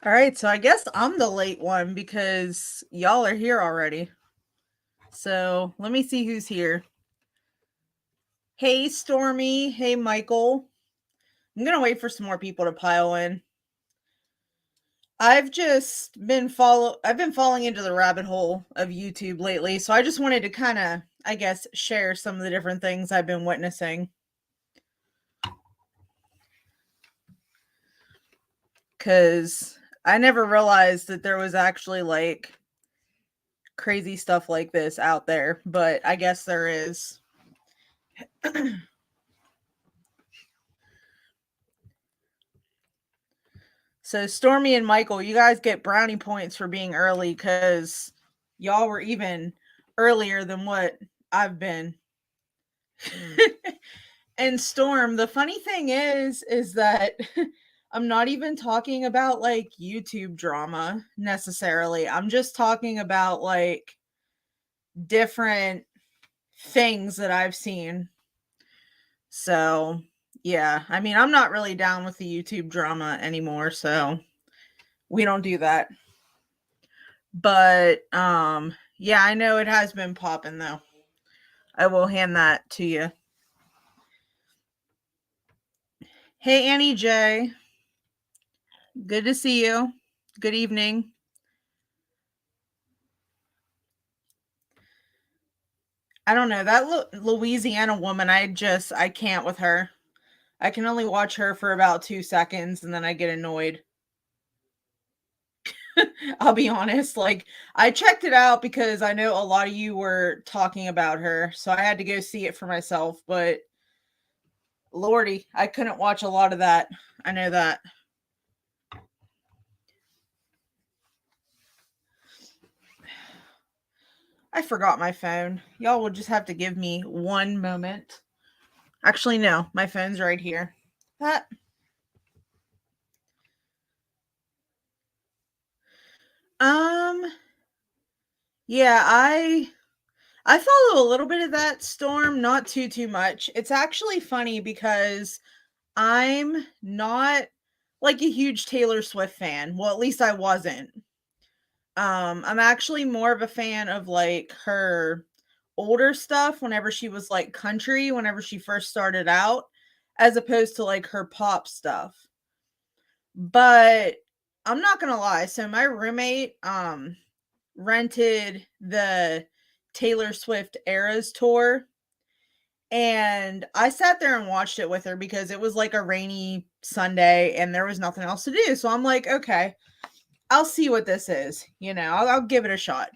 All right, so I guess I'm the late one because y'all are here already. So let me see who's here. Hey, Stormy. Hey, Michael. I'm gonna wait for some more people to pile in. I've been falling into the rabbit hole of YouTube lately, so I just wanted to kind of, I guess, share some of the different things I've been witnessing. Cause I never realized that there was actually like crazy stuff like this out there, but I guess there is. So Stormy and Michael, you guys get brownie points for being early because y'all were even earlier than what I've been. And Storm, the funny thing is that I'm not even talking about like YouTube drama necessarily. I'm just talking about like different things that I've seen. So, yeah, I mean, I'm not really down with the YouTube drama anymore, so we don't do that. But yeah, I know it has been popping though. I will hand that to you. Hey Annie J. Good to see you. Good evening. I don't know. That Louisiana woman, I can't with her. I can only watch her for about 2 seconds and then I get annoyed. I'll be honest. Like, I checked it out because I know a lot of you were talking about her, so I had to go see it for myself, but lordy, I couldn't watch a lot of that. I know that. I forgot my phone. Y'all will just have to give me one moment. Actually, no, my phone's right here. That um yeah, I follow a little bit of that Storm, not too much. It's actually funny because I'm not like a huge Taylor Swift fan. Well, at least I wasn't. I'm actually more of a fan of like her older stuff whenever she was like country, whenever she first started out, as opposed to like her pop stuff. But I'm not gonna lie. So my roommate rented the Taylor Swift Eras tour, and I sat there and watched it with her because it was like a rainy Sunday and there was nothing else to do. So I'm like, okay, I'll see what this is. I'll give it a shot.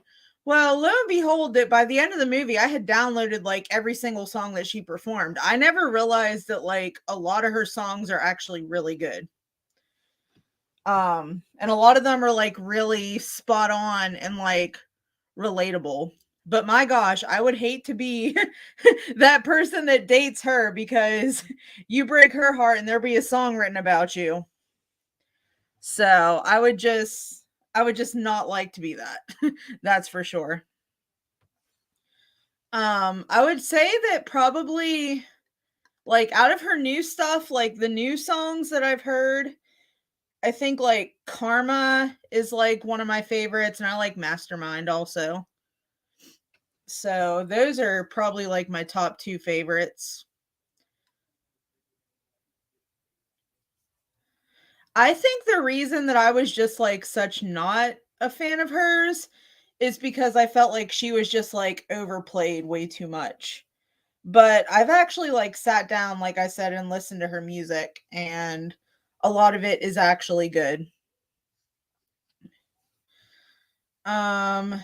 Well, lo and behold, that by the end of the movie, I had downloaded like every single song that she performed. I never realized that like a lot of her songs are actually really good. And a lot of them are like really spot on and like relatable. But my gosh, I would hate to be that person that dates her because you break her heart and there'll be a song written about you. So I would just not like to be that. That's for sure. I would say that probably like out of her new stuff, like the new songs that I've heard, I think like Karma is like one of my favorites, and I like Mastermind also. So those are probably like my top two favorites. I think the reason that I was just like such not a fan of hers is because I felt like she was just like overplayed way too much. But I've actually like sat down, like I said, and listened to her music, and a lot of it is actually good. Um,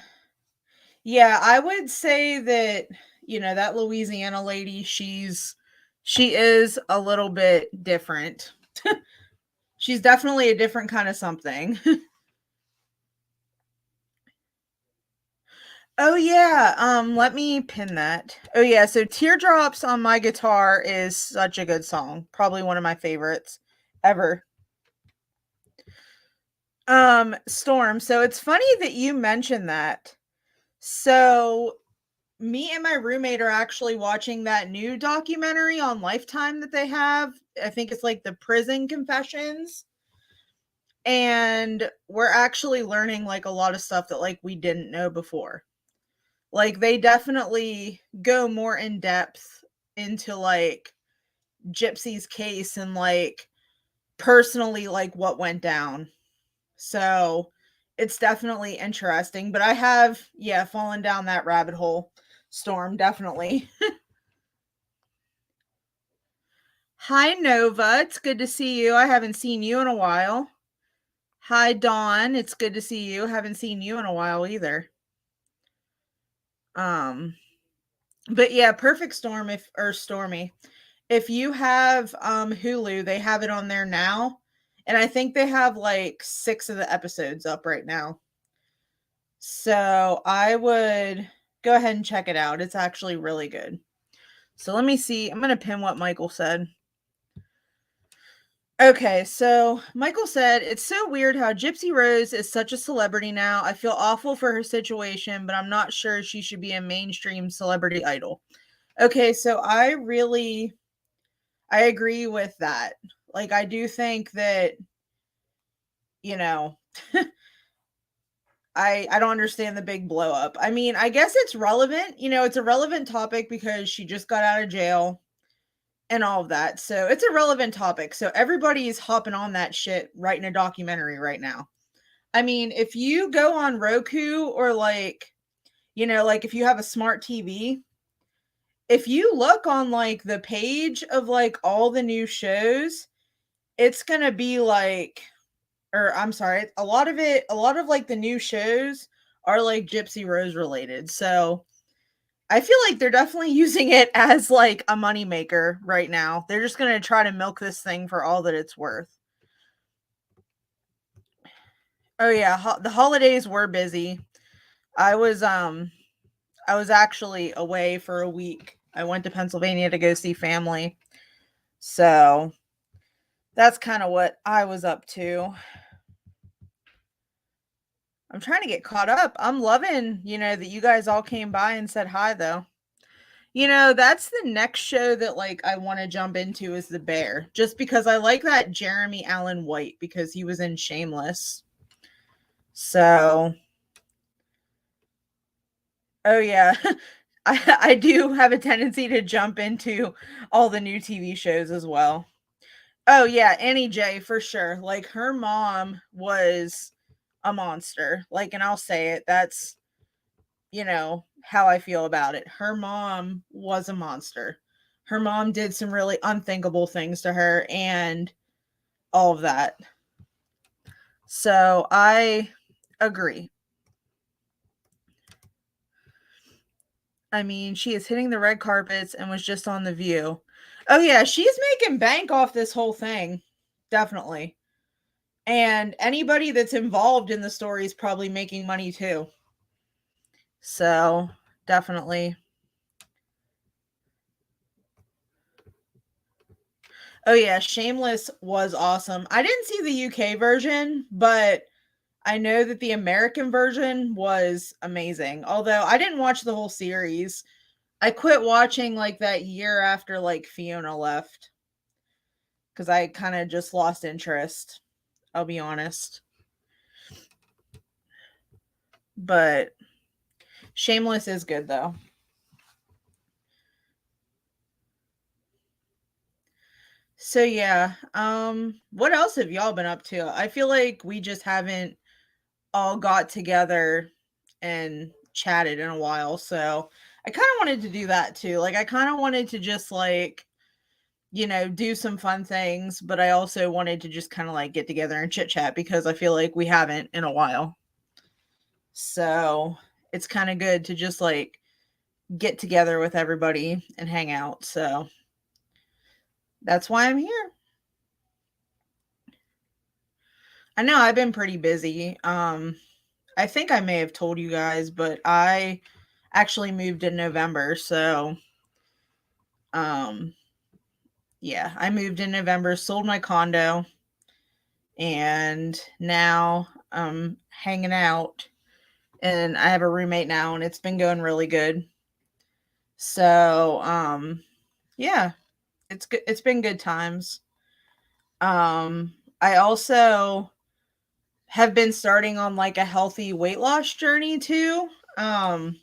yeah, I would say that, that Louisiana lady, she is a little bit different. She's definitely a different kind of something. Oh yeah, let me pin that. Oh yeah, so Teardrops on My Guitar is such a good song. Probably one of my favorites ever. Storm, so it's funny that you mentioned that. So me and my roommate are actually watching that new documentary on Lifetime that they have. I think it's like the Prison Confessions. and we're actually learning like a lot of stuff that like we didn't know before. Like they definitely go more in depth into like Gypsy's case and like personally like what went down. So it's definitely interesting, but I have fallen down that rabbit hole. Storm, definitely. Hi Nova, it's good to see you. I haven't seen you in a while. Hi Dawn, it's good to see you. Haven't seen you in a while either. Um but yeah, Perfect Storm if or Stormy. If you have Hulu, they have it on there now. And I think they have like 6 of the episodes up right now. So I would go ahead and check it out. It's actually really good. So let me see. I'm going to pin what Michael said. Okay, so Michael said, it's so weird how Gypsy Rose is such a celebrity now. I feel awful for her situation, but I'm not sure she should be a mainstream celebrity idol. Okay, so I agree with that. Like I do think that, you know, I don't understand the big blow up. I mean, I guess it's relevant. It's a relevant topic because she just got out of jail and all of that. So it's a relevant topic. So everybody's hopping on that shit writing a documentary right now. I mean, if you go on Roku or like, like if you have a smart TV, if you look on like the page of like all the new shows, it's going to be like, or I'm sorry, a lot of like the new shows are like Gypsy Rose related. So I feel like they're definitely using it as like a moneymaker right now. They're just gonna try to milk this thing for all that it's worth. Oh yeah, the holidays were busy. I was um I was actually away for a week. I went to Pennsylvania to go see family. So that's kind of what I was up to. I'm trying to get caught up. I'm loving, that you guys all came by and said hi though. That's the next show that like I want to jump into is The Bear, just because I like that Jeremy Allen White because he was in Shameless. So, oh yeah, I do have a tendency to jump into all the new TV shows as well. Oh yeah, Annie J for sure. Like her mom was a monster. Like, and I'll say it. That's how I feel about it. Her mom was a monster. Her mom did some really unthinkable things to her and all of that. So I agree. I mean, she is hitting the red carpets and was just on The View. Oh, yeah, she's making bank off this whole thing. Definitely. And anybody that's involved in the story is probably making money too. So, definitely. Oh yeah, Shameless was awesome. I didn't see the UK version, but I know that the American version was amazing. Although I didn't watch the whole series. I quit watching like that year after like Fiona left cuz I kind of just lost interest. I'll be honest. But Shameless is good though. So yeah, what else have y'all been up to? I feel like we just haven't all got together and chatted in a while. So I kind of wanted to do that too. Like I kind of wanted to just like, do some fun things, but I also wanted to just kind of like get together and chit chat because I feel like we haven't in a while. So it's kind of good to just like get together with everybody and hang out. So that's why I'm here. I know I've been pretty busy. I think I may have told you guys, but I actually moved in November. So, um, yeah, I moved in November, sold my condo, and now I'm hanging out. And I have a roommate now, and it's been going really good. So, yeah, it's good. It's been good times. I also have been starting on like a healthy weight loss journey too. Um,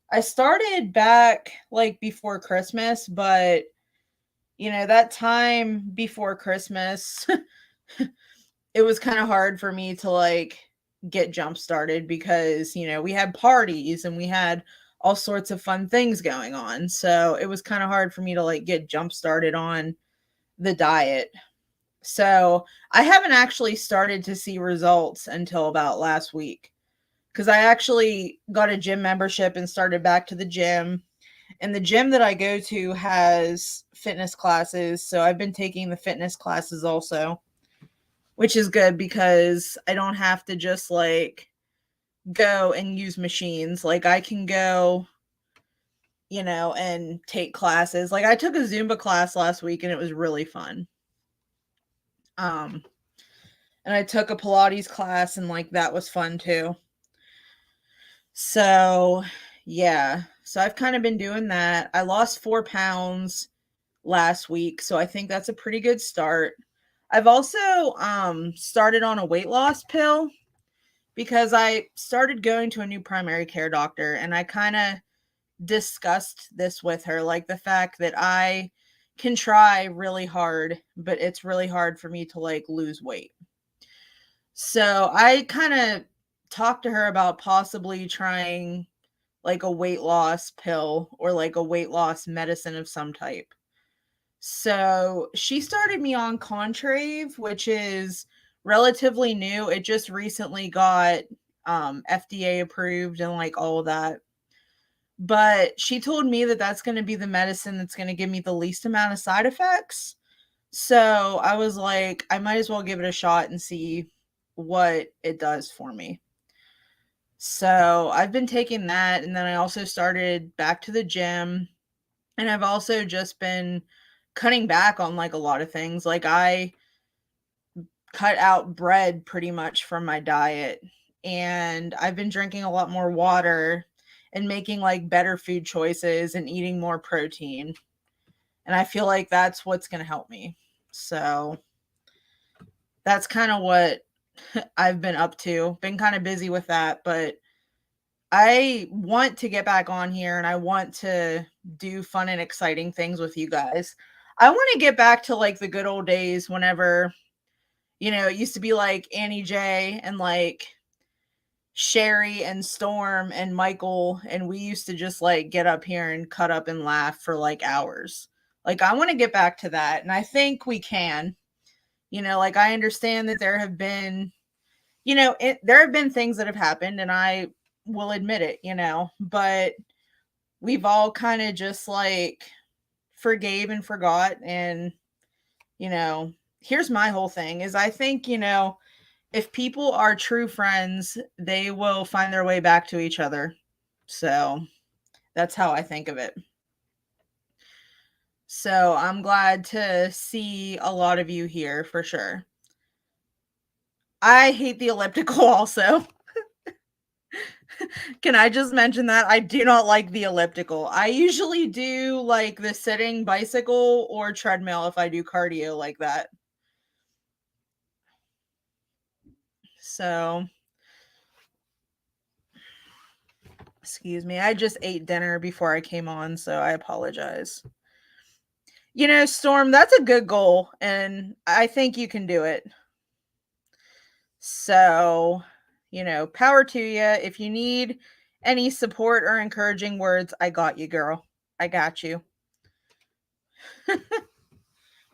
I started back like before Christmas, but that time before Christmas, it was kind of hard for me to like get jump started because, we had parties and we had all sorts of fun things going on. So it was kind of hard for me to like get jump started on the diet. So I haven't actually started to see results until about last week because I actually got a gym membership and started back to the gym. And the gym that I go to has fitness classes. So I've been taking the fitness classes also, which is good because I don't have to just like go and use machines. Like I can go, and take classes. Like I took a Zumba class last week and it was really fun. Um, and I took a Pilates class and like that was fun too. So, yeah. So I've kind of been doing that. I lost 4 pounds last week, so I think that's a pretty good start. I've also started on a weight loss pill because I started going to a new primary care doctor and I kind of discussed this with her, like the fact that I can try really hard, but it's really hard for me to like lose weight. So I kind of talked to her about possibly trying like a weight loss pill or like a weight loss medicine of some type. So she started me on Contrave, which is relatively new. It just recently got FDA approved and like all of that. But she told me that that's going to be the medicine that's going to give me the least amount of side effects. So I was like, I might as well give it a shot and see what it does for me. So I've been taking that. And then I also started back to the gym. And I've also just been cutting back on like a lot of things. Like I cut out bread pretty much from my diet. And I've been drinking a lot more water and making like better food choices and eating more protein. And I feel like that's what's going to help me. So that's kind of what I've been up to. Been kind of busy with that, but I want to get back on here and I want to do fun and exciting things with you guys. I want to get back to like the good old days whenever, it used to be like Annie J and like Sherry and Storm and Michael, and we used to just like get up here and cut up and laugh for like hours. Like, I want to get back to that, and I think we can. Like, I understand that there have been, there have been things that have happened, and I will admit it, but we've all kind of just like forgave and forgot. And, here's my whole thing is I think, if people are true friends, they will find their way back to each other. So that's how I think of it. So I'm glad to see a lot of you here for sure. I hate the elliptical also. Can I just mention that? I do not like the elliptical. I usually do like the sitting bicycle or treadmill if I do cardio like that. So, excuse me. I just ate dinner before I came on, so I apologize. Storm, that's a good goal, and I think you can do it. So, power to you. If you need any support or encouraging words, I got you, girl. I got you.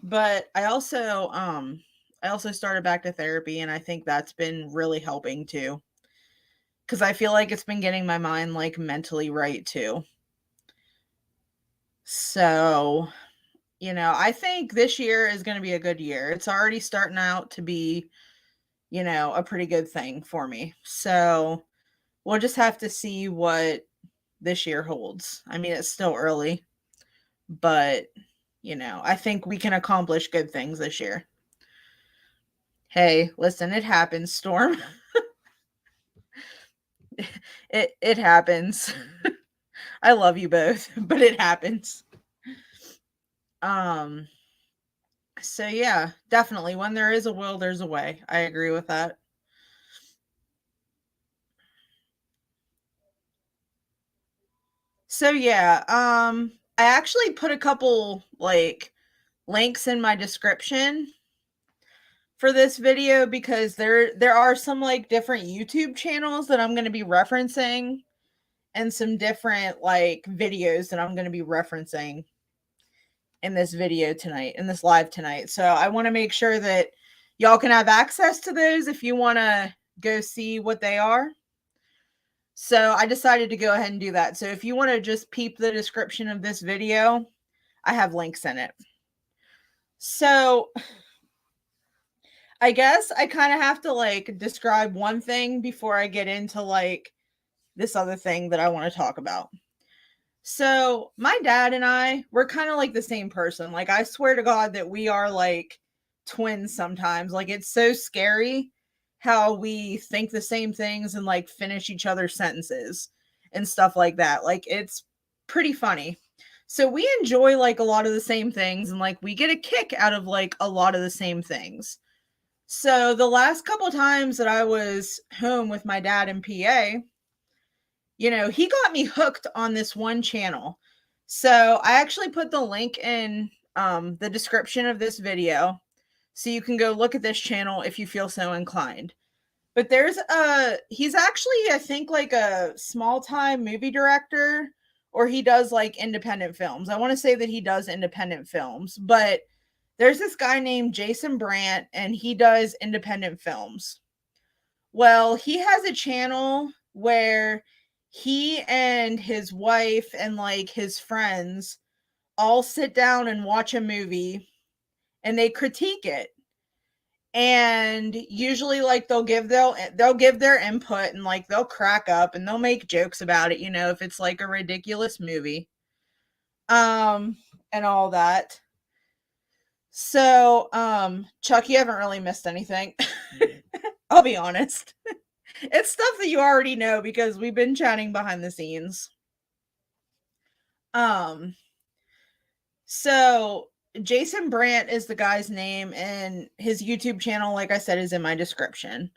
But I also started back to therapy and I think that's been really helping too. Cuz I feel like it's been getting my mind like mentally right too. So, I think this year is going to be a good year. It's already starting out to be, a pretty good thing for me. So, we'll just have to see what this year holds. I mean, it's still early, but, I think we can accomplish good things this year. Hey, listen, it happens, Storm. It happens. I love you both, but it happens. Um so yeah, definitely when there is a will, there's a way. I agree with that. So yeah, I actually put a couple like links in my description for this video because there are some like different YouTube channels that I'm going to be referencing and some different like videos that I'm going to be referencing in this video tonight, in this live tonight. So I want to make sure that y'all can have access to those if you want to go see what they are. So I decided to go ahead and do that. So if you want to just peep the description of this video, I have links in it. So I guess I kind of have to like describe one thing before I get into like this other thing that I want to talk about. So my dad and we're kind of like the same person. Like I swear to God that we are like twins sometimes. Like it's so scary how we think the same things and like finish each other's sentences and stuff like that. Like it's pretty funny. So we enjoy like a lot of the same things and like we get a kick out of like a lot of the same things. So the last couple times that I was home with my dad in PA, he got me hooked on this one channel. So I actually put the link in the description of this video so you can go look at this channel if you feel so inclined. But he's actually, I think, like a small time movie director, or he does like independent films. I want to say that he does independent films, but there's this guy named Jason Brant and he does independent films. Well, he has a channel where he and his wife and like his friends all sit down and watch a movie and they critique it. And usually like they'll give their input and like they'll crack up and they'll make jokes about it, if it's like a ridiculous movie. And all that. So, Chuck, you haven't really missed anything. I'll be honest. It's stuff that you already know because we've been chatting behind the scenes. Um, so Jason Brant is the guy's name, and his YouTube channel, like I said, is in my description.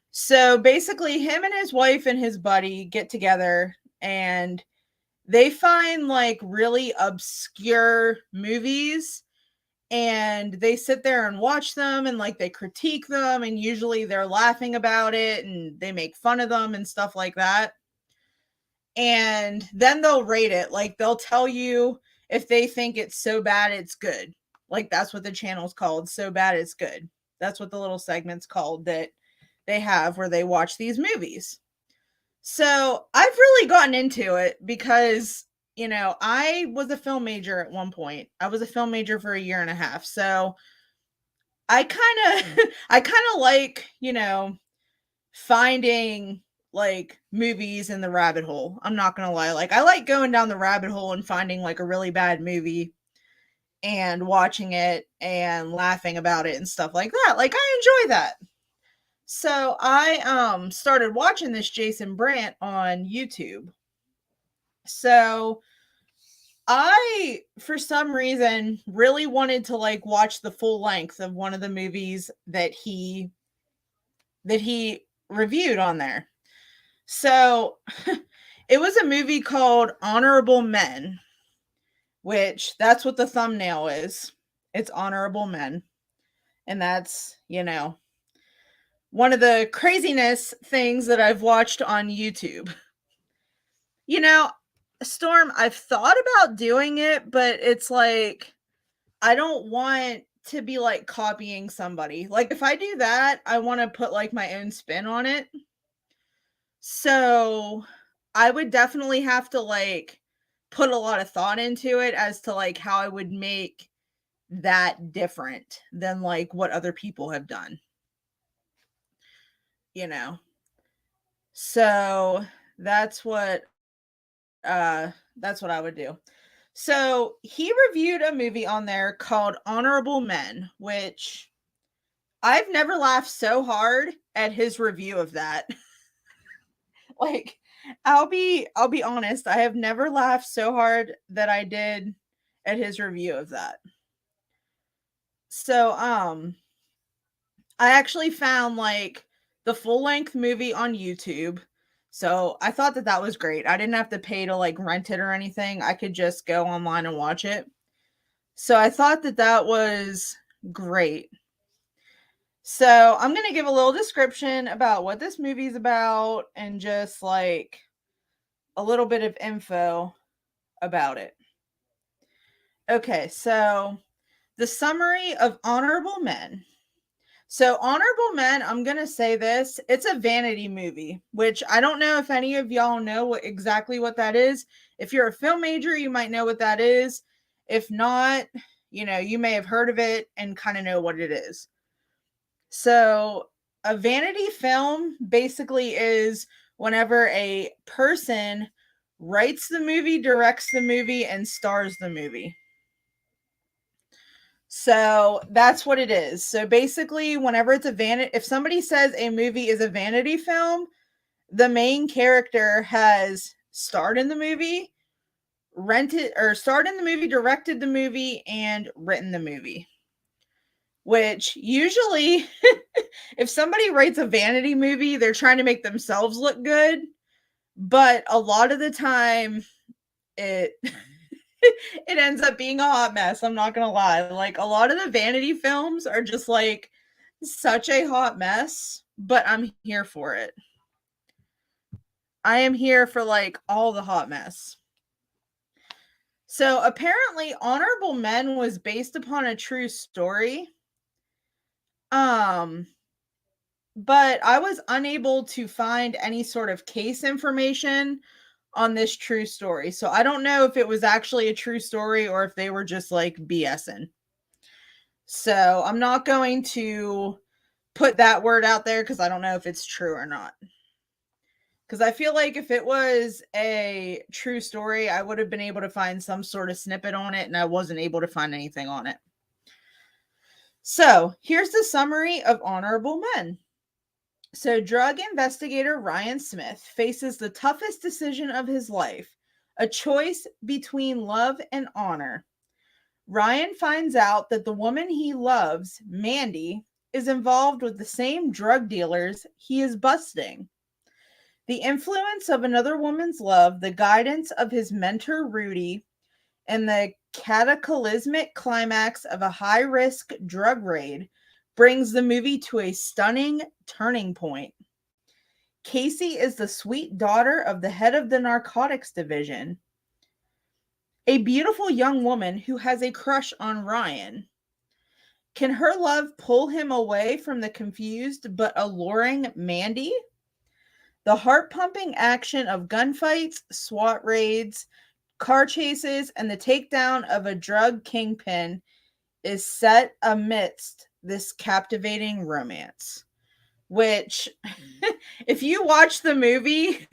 So basically, him and his wife and his buddy get together and they find like really obscure movies and they sit there and watch them and like they critique them and usually they're laughing about it and they make fun of them and stuff like that. And then they'll rate it. Like they'll tell you if they think it's so bad it's good. Like that's what the channel's called, So Bad It's Good. That's what the little segment's called that they have where they watch these movies. So I've really gotten into it because, I was a film major at one point. I was a film major for a year and a half. So I kind of I kind of like, finding like movies in the rabbit hole. I'm not going to lie. Like I like going down the rabbit hole and finding like a really bad movie and watching it and laughing about it and stuff like that. Like I enjoy that. So I started watching this Jason Brant on YouTube. So I for some reason really wanted to like watch the full length of one of the movies that he reviewed on there. So it was a movie called Honorable Men, which that's what the thumbnail is. It's Honorable Men. And that's, one of the craziness things that I've watched on YouTube. You know, Storm, I've thought about doing it, but it's like I don't want to be like copying somebody. Like if I do that, I want to put like my own spin on it. So I would definitely have to like put a lot of thought into it as to like how I would make that different than like what other people have done, you know. So that's what I would do. So he reviewed a movie on there called Honorable Men, which I've never laughed so hard at his review of that. Like I'll be honest, I have never laughed so hard that I did at his review of that. So I actually found like the full length movie on YouTube. So I thought that that was great. I didn't have to pay to like rent it or anything. I could just go online and watch it. So I thought that that was great. So I'm going to give a little description about what this movie's about and just like a little bit of info about it. Okay, so the summary of Honorable Men. So, Honorable Men, I'm going to say this, it's a vanity movie, which I don't know if any of y'all know exactly what that is. If you're a film major, you might know what that is. If not, you may have heard of it and kind of know what it is. So, a vanity film basically is whenever a person writes the movie, directs the movie, and stars the movie. So that's what it is. So basically, whenever it's a vanity, if somebody says a movie is a vanity film, the main character has starred in the movie, starred in the movie, directed the movie, and written the movie. Which usually, if somebody writes a vanity movie, they're trying to make themselves look good. But a lot of the time, it it ends up being a hot mess. I'm not gonna lie. Like a lot of the vanity films are just like such a hot mess, but I'm here for it. I am here for like all the hot mess. So apparently Honorable Men was based upon a true story. Um but I was unable to find any sort of case information on this true story. So I don't know if it was actually a true story or if they were just like BSing. So I'm not going to put that word out there because I don't know if it's true or not. Because I feel like if it was a true story, I would have been able to find some sort of snippet on it, and I wasn't able to find anything on it. So here's the summary of Honorable Men. So, drug investigator Ryan Smith faces the toughest decision of his life, a choice between love and honor. Ryan finds out that the woman he loves, Mandy, is involved with the same drug dealers he is busting. The influence of another woman's love, the guidance of his mentor, Rudy, and the cataclysmic climax of a high risk drug raid brings the movie to a stunning turning point. Casey is the sweet daughter of the head of the narcotics division, a beautiful young woman who has a crush on Ryan. Can her love pull him away from the confused but alluring Mandy? The heart-pumping action of gunfights, SWAT raids, car chases, and the takedown of a drug kingpin is set amidst this captivating romance. Which, if you watch the movie,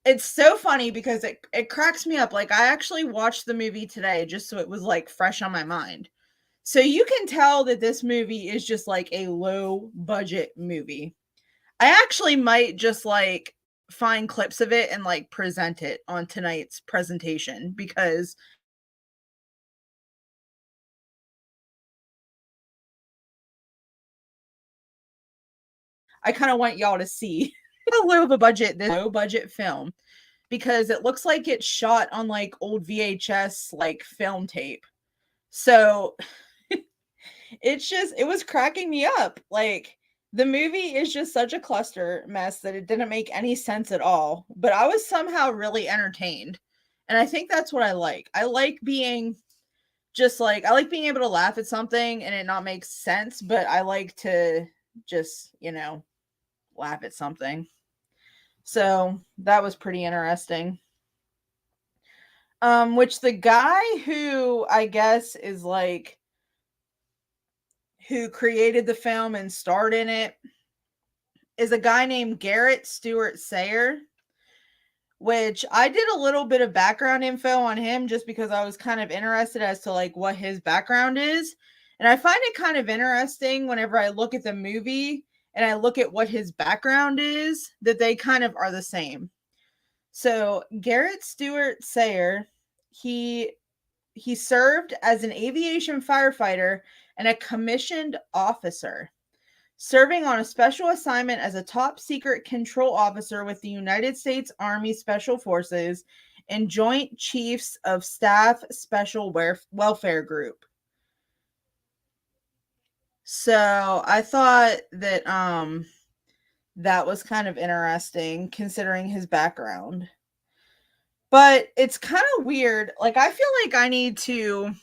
it's so funny because it cracks me up. Like, I actually watched the movie today just so it was like fresh on my mind. So you can tell that this movie is just like a low budget movie. I actually might just like find clips of it and like present it on tonight's presentation because I kind of want y'all to see how low of a budget this low budget film because it looks like it's shot on like old VHS like film tape. So it was cracking me up. Like the movie is just such a cluster mess that it didn't make any sense at all, but I was somehow really entertained. And I think that's what I like. I like being I like being able to laugh at something and it not make sense, but I like to just, laugh at something. So that was pretty interesting. Which the guy who I guess is like who created the film and starred in it is a guy named Garrett Stewart Sayer, which I did a little bit of background info on him just because I was kind of interested as to like what his background is. And I find it kind of interesting whenever I look at the movie and I look at what his background is that they kind of are the same. So, Garrett Stewart Sayer, he he served as an aviation firefighter and a commissioned officer. serving on a special assignment as a top secret control officer with the United States Army Special Forces and Joint Chiefs of Staff Special Welfare Group. So I thought that that was kind of interesting considering his background. But it's kind of weird. Like, I feel like I need to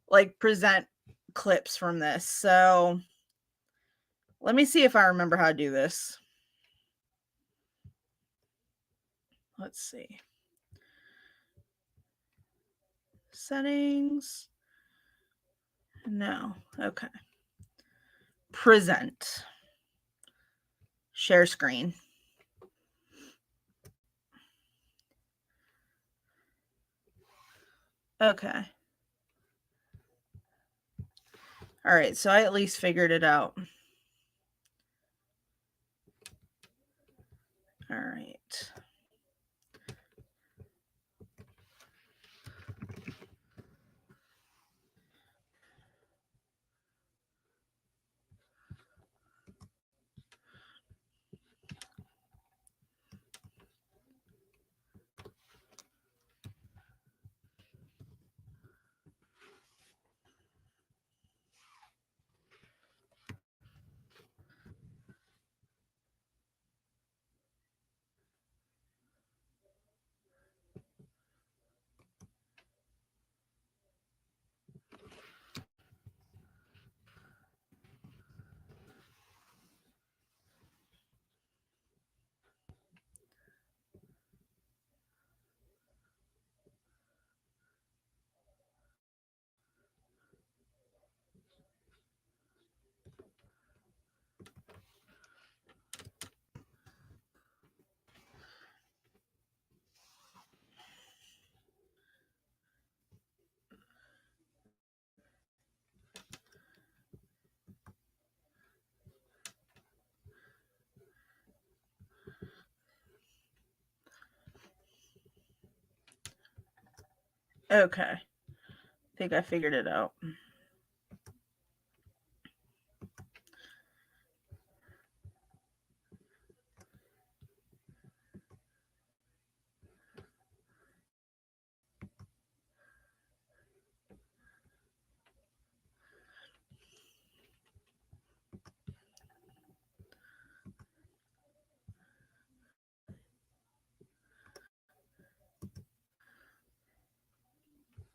like present clips from this. So let me see if I remember how to do this. Let's see. Settings. No. Okay. Present. Share screen. Okay. All right, so I at least figured it out. All right. Okay. I think I figured it out.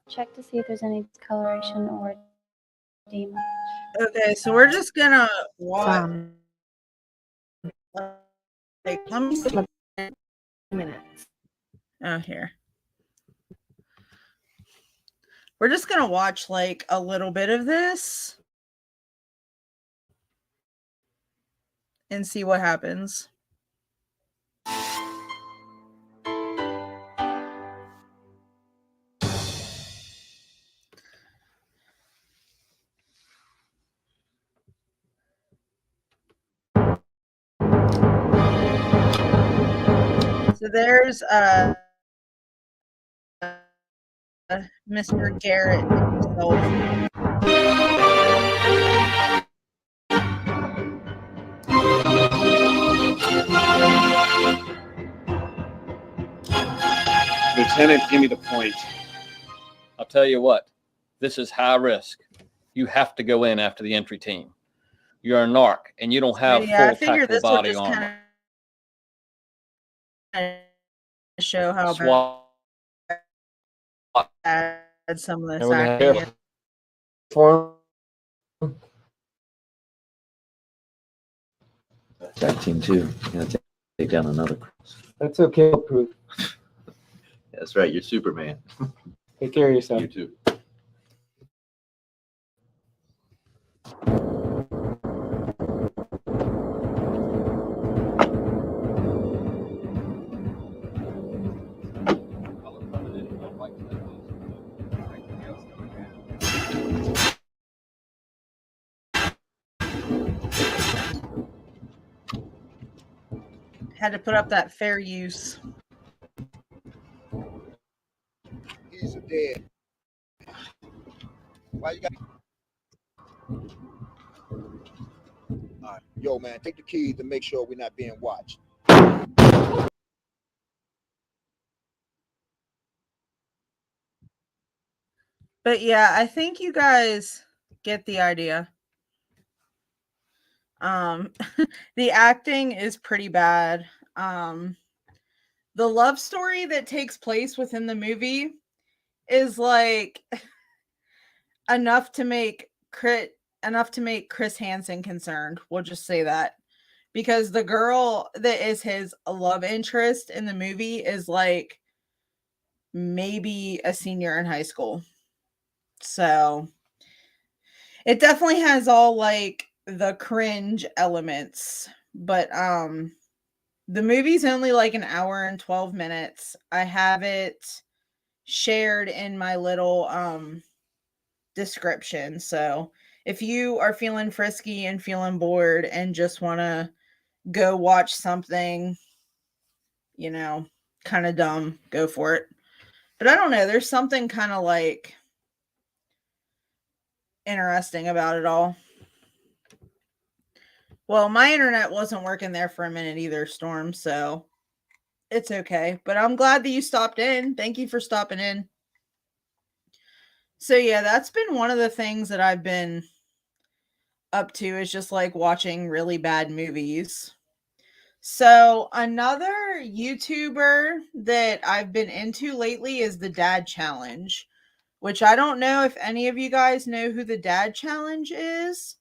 Check to see if there's any discoloration or edema. Okay, so we're just gonna watch. Like, let me see. Minutes. Oh, here. We're just gonna watch like a little bit of this and see what happens. So there's Mr. Garrett himself. Lieutenant, give me the point. I'll tell you what, this is high risk. You have to go in after the entry team. You're a narc and you don't have Yeah, I full figured tactical this would body just armor. kind of show how SWAT. bad some of this And we're gonna acting have is. for Tag team too. Gonna take down another cross. That's okay, proof. That's right. You're Superman. Take care of yourself. You too. Had to put up that fair use. He's dead. Why you got? All right. Yo, man, take the keys to make sure we're not being watched. But yeah, I think you guys get the idea. The acting is pretty bad. The love story that takes place within the movie is like enough to make Chris Hansen concerned. We'll just say that. Because the girl that is his love interest in the movie is like maybe a senior in high school. So it definitely has all like the cringe elements, but the movie's only like an hour and 12 minutes. I have it shared in my little description. So if you are feeling frisky and feeling bored and just want to go watch something, you know, kind of dumb, go for it. But I don't know, there's something kind of like interesting about it all. Well, my internet wasn't working there for a minute either, Storm, so it's okay. But I'm glad that you stopped in. Thank you for stopping in. So yeah, that's been one of the things that I've been up to, is just like watching really bad movies. So another YouTuber that I've been into lately is the Dad Challenge, which I don't know if any of you guys know who the Dad Challenge is,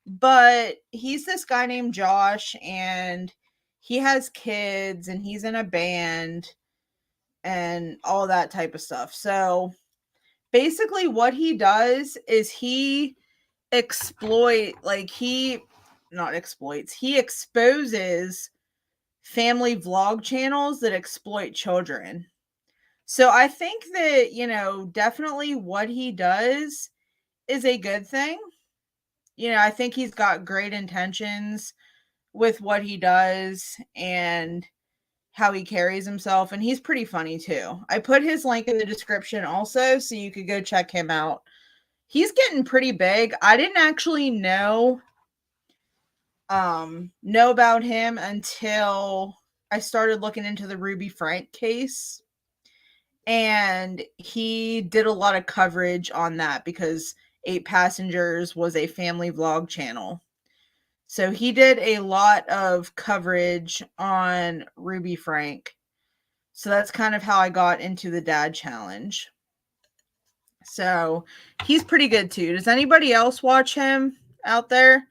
but he's this guy named Josh, and he has kids and he's in a band and all that type of stuff. So basically what he does is he he exposes family vlog channels that exploit children. So I think that, definitely what he does is a good thing. I think he's got great intentions with what he does and how he carries himself, and he's pretty funny too. I put his link in the description also so you could go check him out. He's getting pretty big. I didn't actually know about him until I started looking into the Ruby Frank case. And he did a lot of coverage on that because 8 Passengers was a family vlog channel. So he did a lot of coverage on Ruby Frank. So that's kind of how I got into the Dad Challenge. So he's pretty good too. Does anybody else watch him out there?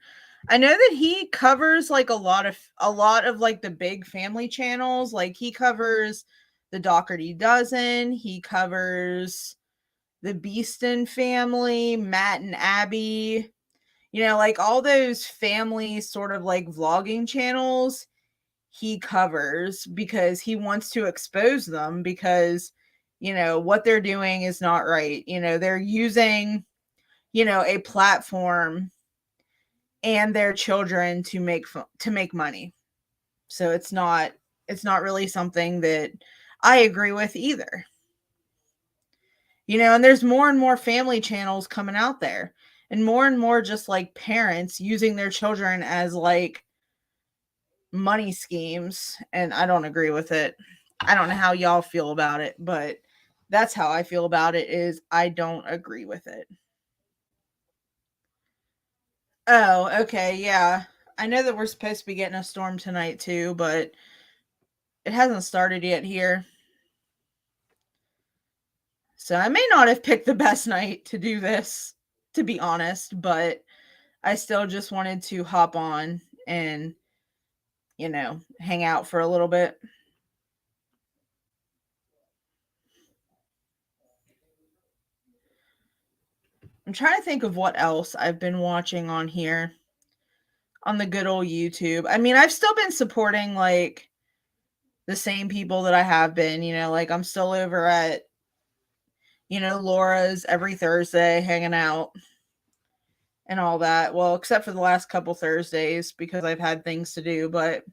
I know that he covers like a lot of like the big family channels. Like he covers the Doherty Dozen, he covers the Beeston family, Matt and Abby, like all those family sort of like vlogging channels he covers because he wants to expose them because, what they're doing is not right. They're using, a platform and their children to make money. So it's not really something that I agree with either. And there's more and more family channels coming out there, and more just like parents using their children as like money schemes, and I don't agree with it. I don't know how y'all feel about it, but that's how I feel about it, is I don't agree with it. Oh, okay, yeah. I know that we're supposed to be getting a storm tonight too, but it hasn't started yet here. So I may not have picked the best night to do this, to be honest, but I still just wanted to hop on and, hang out for a little bit. I'm trying to think of what else I've been watching on here on the good old YouTube. I mean, I've still been supporting like the same people that I have been, like I'm still over at, Laura's every Thursday hanging out and all that. Well, except for the last couple Thursdays because I've had things to do, but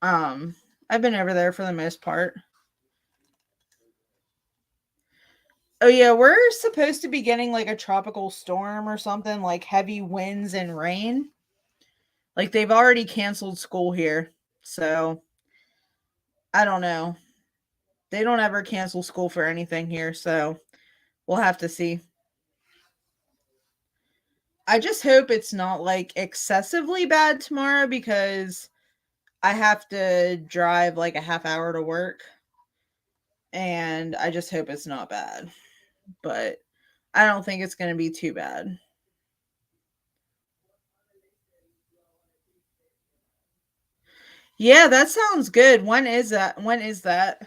I've been over there for the most part. Oh yeah, we're supposed to be getting like a tropical storm or something, like heavy winds and rain. Like, they've already canceled school here. So, I don't know. They don't ever cancel school for anything here, so we'll have to see. I just hope it's not like excessively bad tomorrow because I have to drive like a half hour to work. And I just hope it's not bad. But I don't think it's going to be too bad. Yeah, that sounds good. When is that? When is that?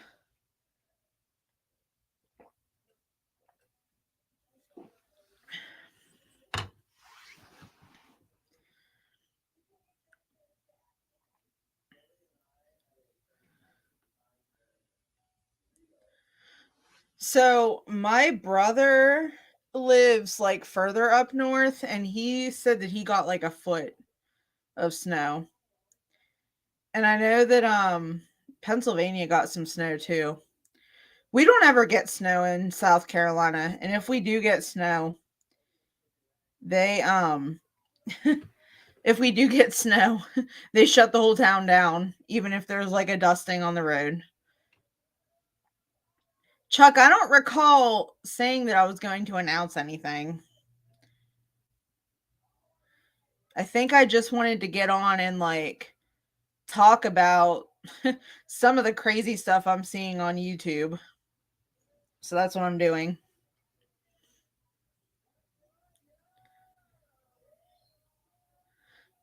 So, my brother lives like further up north and he said that he got like a foot of snow. And I know that Pennsylvania got some snow too. We don't ever get snow in South Carolina, and if we do get snow, they if we do get snow, they shut the whole town down even if there's like a dusting on the road. Chuck, I don't recall saying that I was going to announce anything. I think I just wanted to get on and like talk about some of the crazy stuff I'm seeing on YouTube. So that's what I'm doing.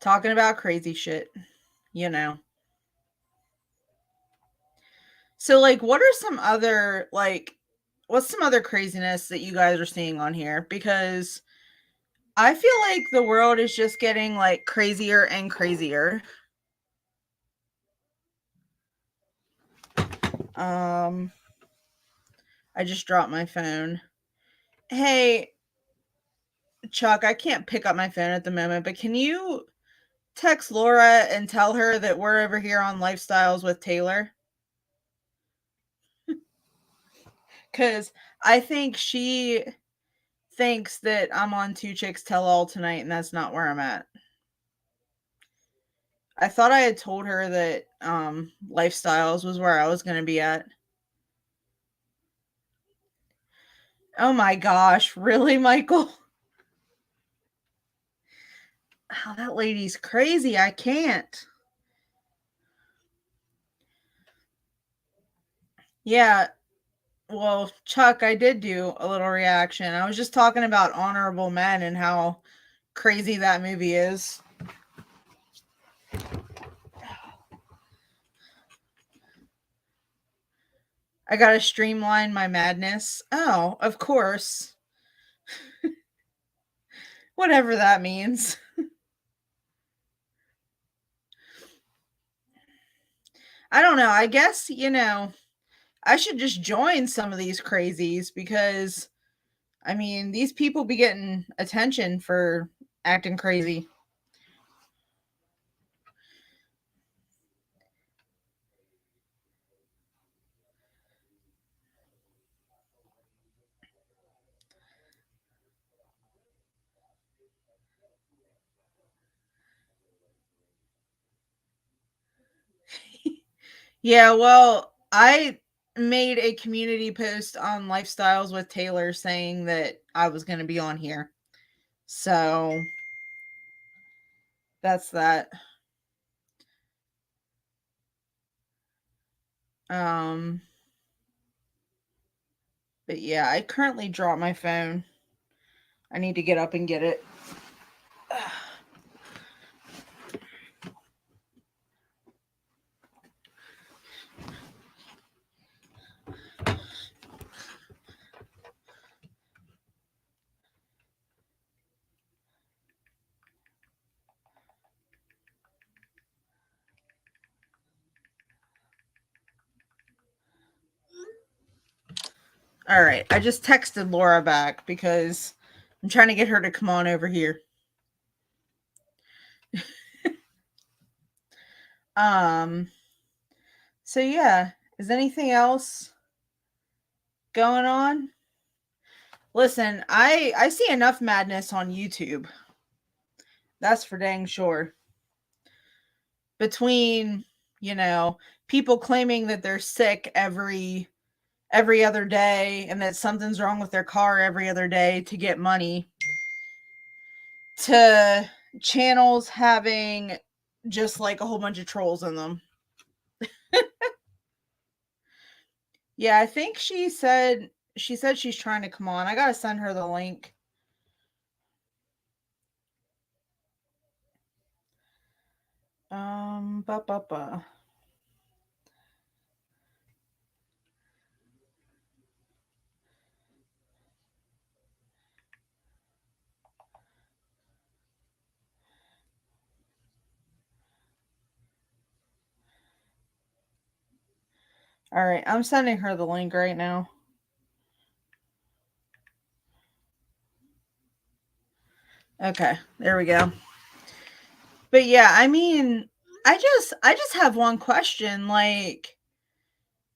Talking about crazy shit, you know. So like what are some other like what's some other craziness that you guys are seeing on here? Because I feel like the world is just getting like crazier and crazier. I just dropped my phone. Hey, Chuck, I can't pick up my phone at the moment, but can you text Laura and tell her that we're over here on Lifestyles with Taylor? Cuz I think she thinks that I'm on Two Chicks Tell All tonight and that's not where I'm at. I thought I had told her that Lifestyles was where I was going to be at. Oh my gosh, really, Michael? Oh, that lady's crazy. I can't. Yeah, well, Chuck, I did do a little reaction. I was just talking about Honorable Men and how crazy that movie is. I gotta streamline my madness. Oh, of course. Whatever that means. I don't know. I guess, I should just join some of these crazies because, I mean, these people be getting attention for acting crazy. Yeah, well, I made a community post on Lifestyles with Taylor saying that I was going to be on here. So that's that. Um but yeah, I currently dropped my phone. I need to get up and get it. All right, I just texted Laura back because I'm trying to get her to come on over here. So yeah, is anything else going on? Listen, I see enough madness on YouTube. That's for dang sure. between, you know, people claiming that they're sick every other day and that something's wrong with their car every other day to get money, to channels having just like a whole bunch of trolls in them. Yeah, I think she said she's trying to come on. I gotta send her the link. Ba ba ba. All right, I'm sending her the link right now. Okay, there we go. But yeah, I mean, I just have one question, like,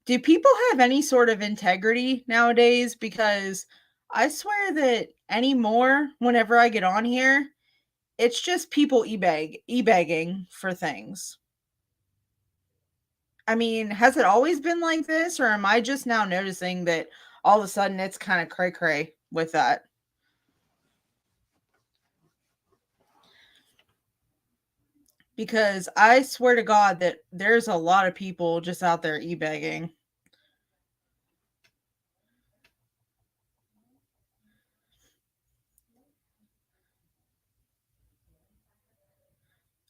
do people have any sort of integrity nowadays? Because I swear that anymore, whenever I get on here, it's just people e-begging for things. I mean, has it always been like this, or am I just now noticing that all of a sudden it's kind of cray cray with that? Because I swear to God that there's a lot of people just out there e-begging.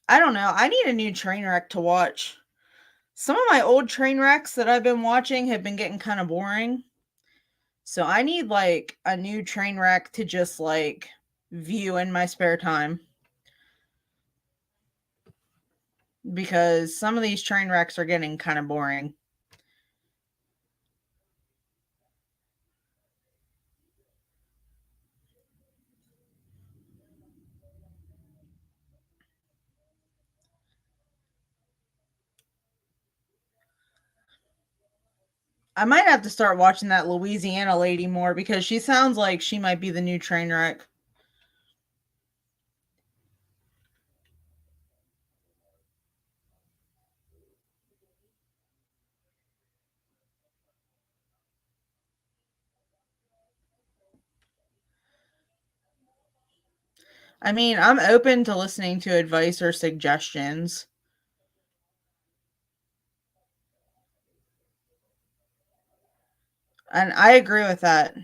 I don't know. I need a new train wreck to watch. Some of my old train wrecks that I've been watching have been getting kind of boring. So I need like a new train wreck to just like view in my spare time. Because some of these train wrecks are getting kind of boring. I might have to start watching that Louisiana lady more because she sounds like she might be the new train wreck. I mean, I'm open to listening to advice or suggestions. And I agree with that.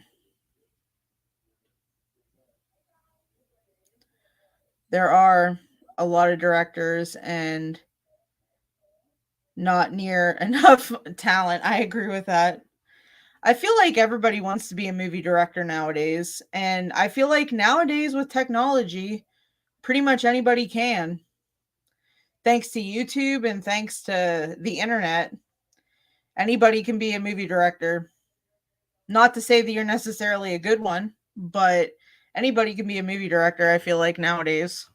There are a lot of directors and not near enough talent. I agree with that. I feel like everybody wants to be a movie director nowadays. And I feel like nowadays with technology, pretty much anybody can. Thanks to YouTube and thanks to the internet, anybody can be a movie director. Not to say that you're necessarily a good one, but anybody can be a movie director, I feel like nowadays.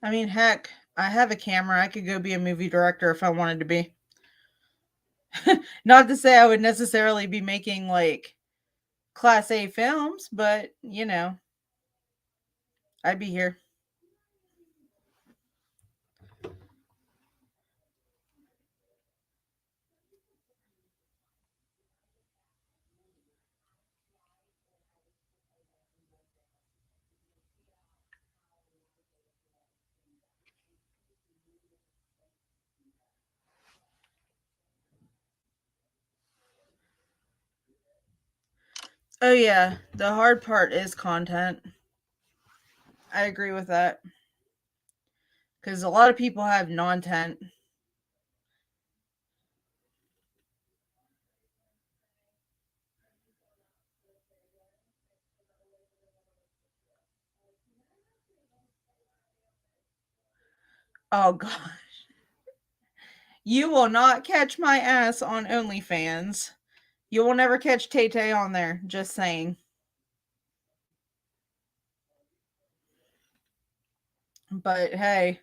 I mean, heck, I have a camera. I could go be a movie director if I wanted to be. Not to say I would necessarily be making like class A films, but I'd be here. Oh yeah, the hard part is content. I agree with that because a lot of people have non-tent. Oh gosh. You will not catch my ass on OnlyFans. You will never catch Tay Tay on there. Just saying. But hey,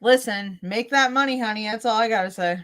listen, make that money, honey. That's all I gotta say.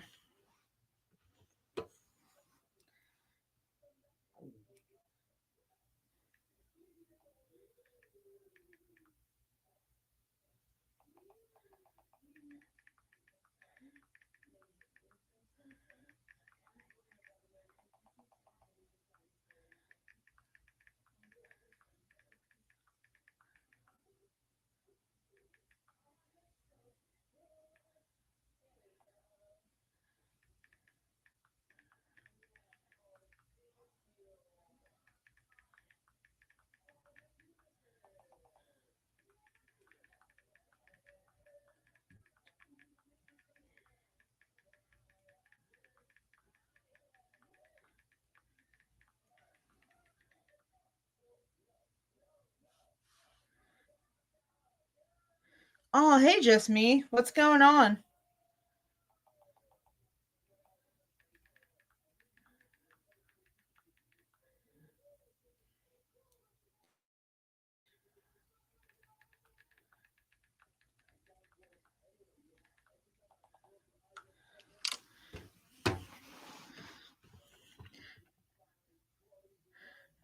Oh, hey, just me. What's going on?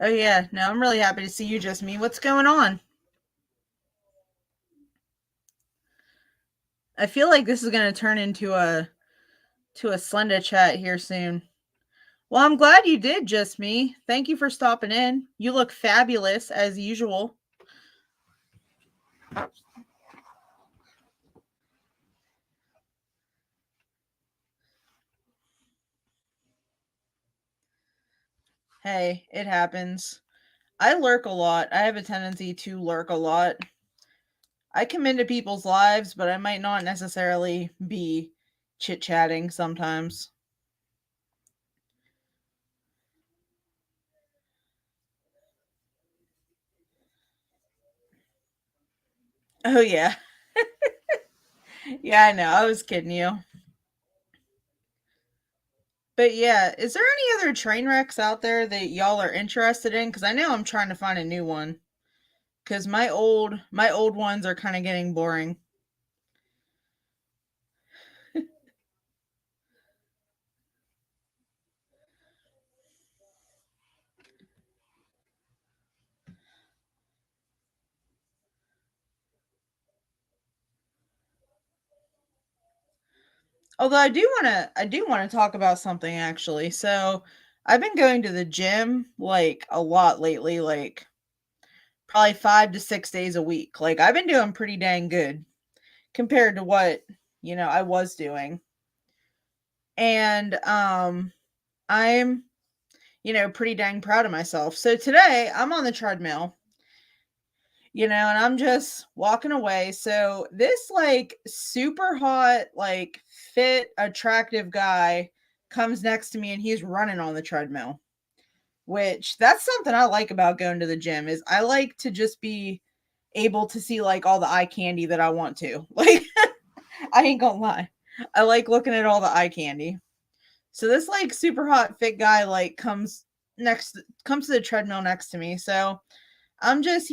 Oh yeah, no, I'm really happy to see you, just me. What's going on? I feel like this is gonna turn into a Slenda chat here soon. Well, I'm glad you did, just me. Thank you for stopping in. You look fabulous as usual. Hey, it happens. I lurk a lot. I have a tendency to lurk a lot. I come into people's lives, but I might not necessarily be chit-chatting sometimes. Oh yeah. Yeah, I know. I was kidding you. But yeah, is there any other train wrecks out there that y'all are interested in? Because I know I'm trying to find a new one. Because my old ones are kind of getting boring. Although I do want to talk about something actually. So I've been going to the gym like a lot lately, like probably 5 to 6 days a week. Like I've been doing pretty dang good compared to what I was doing. And I'm pretty dang proud of myself. So today I'm on the treadmill, and I'm just walking away. So this like super hot, like fit, attractive guy comes next to me and he's running on the treadmill, which that's something I like about going to the gym is I like to just be able to see like all the eye candy that I want to. Like I ain't gonna lie. I like looking at all the eye candy. So this like super hot fit guy like comes to the treadmill next to me. So I'm just,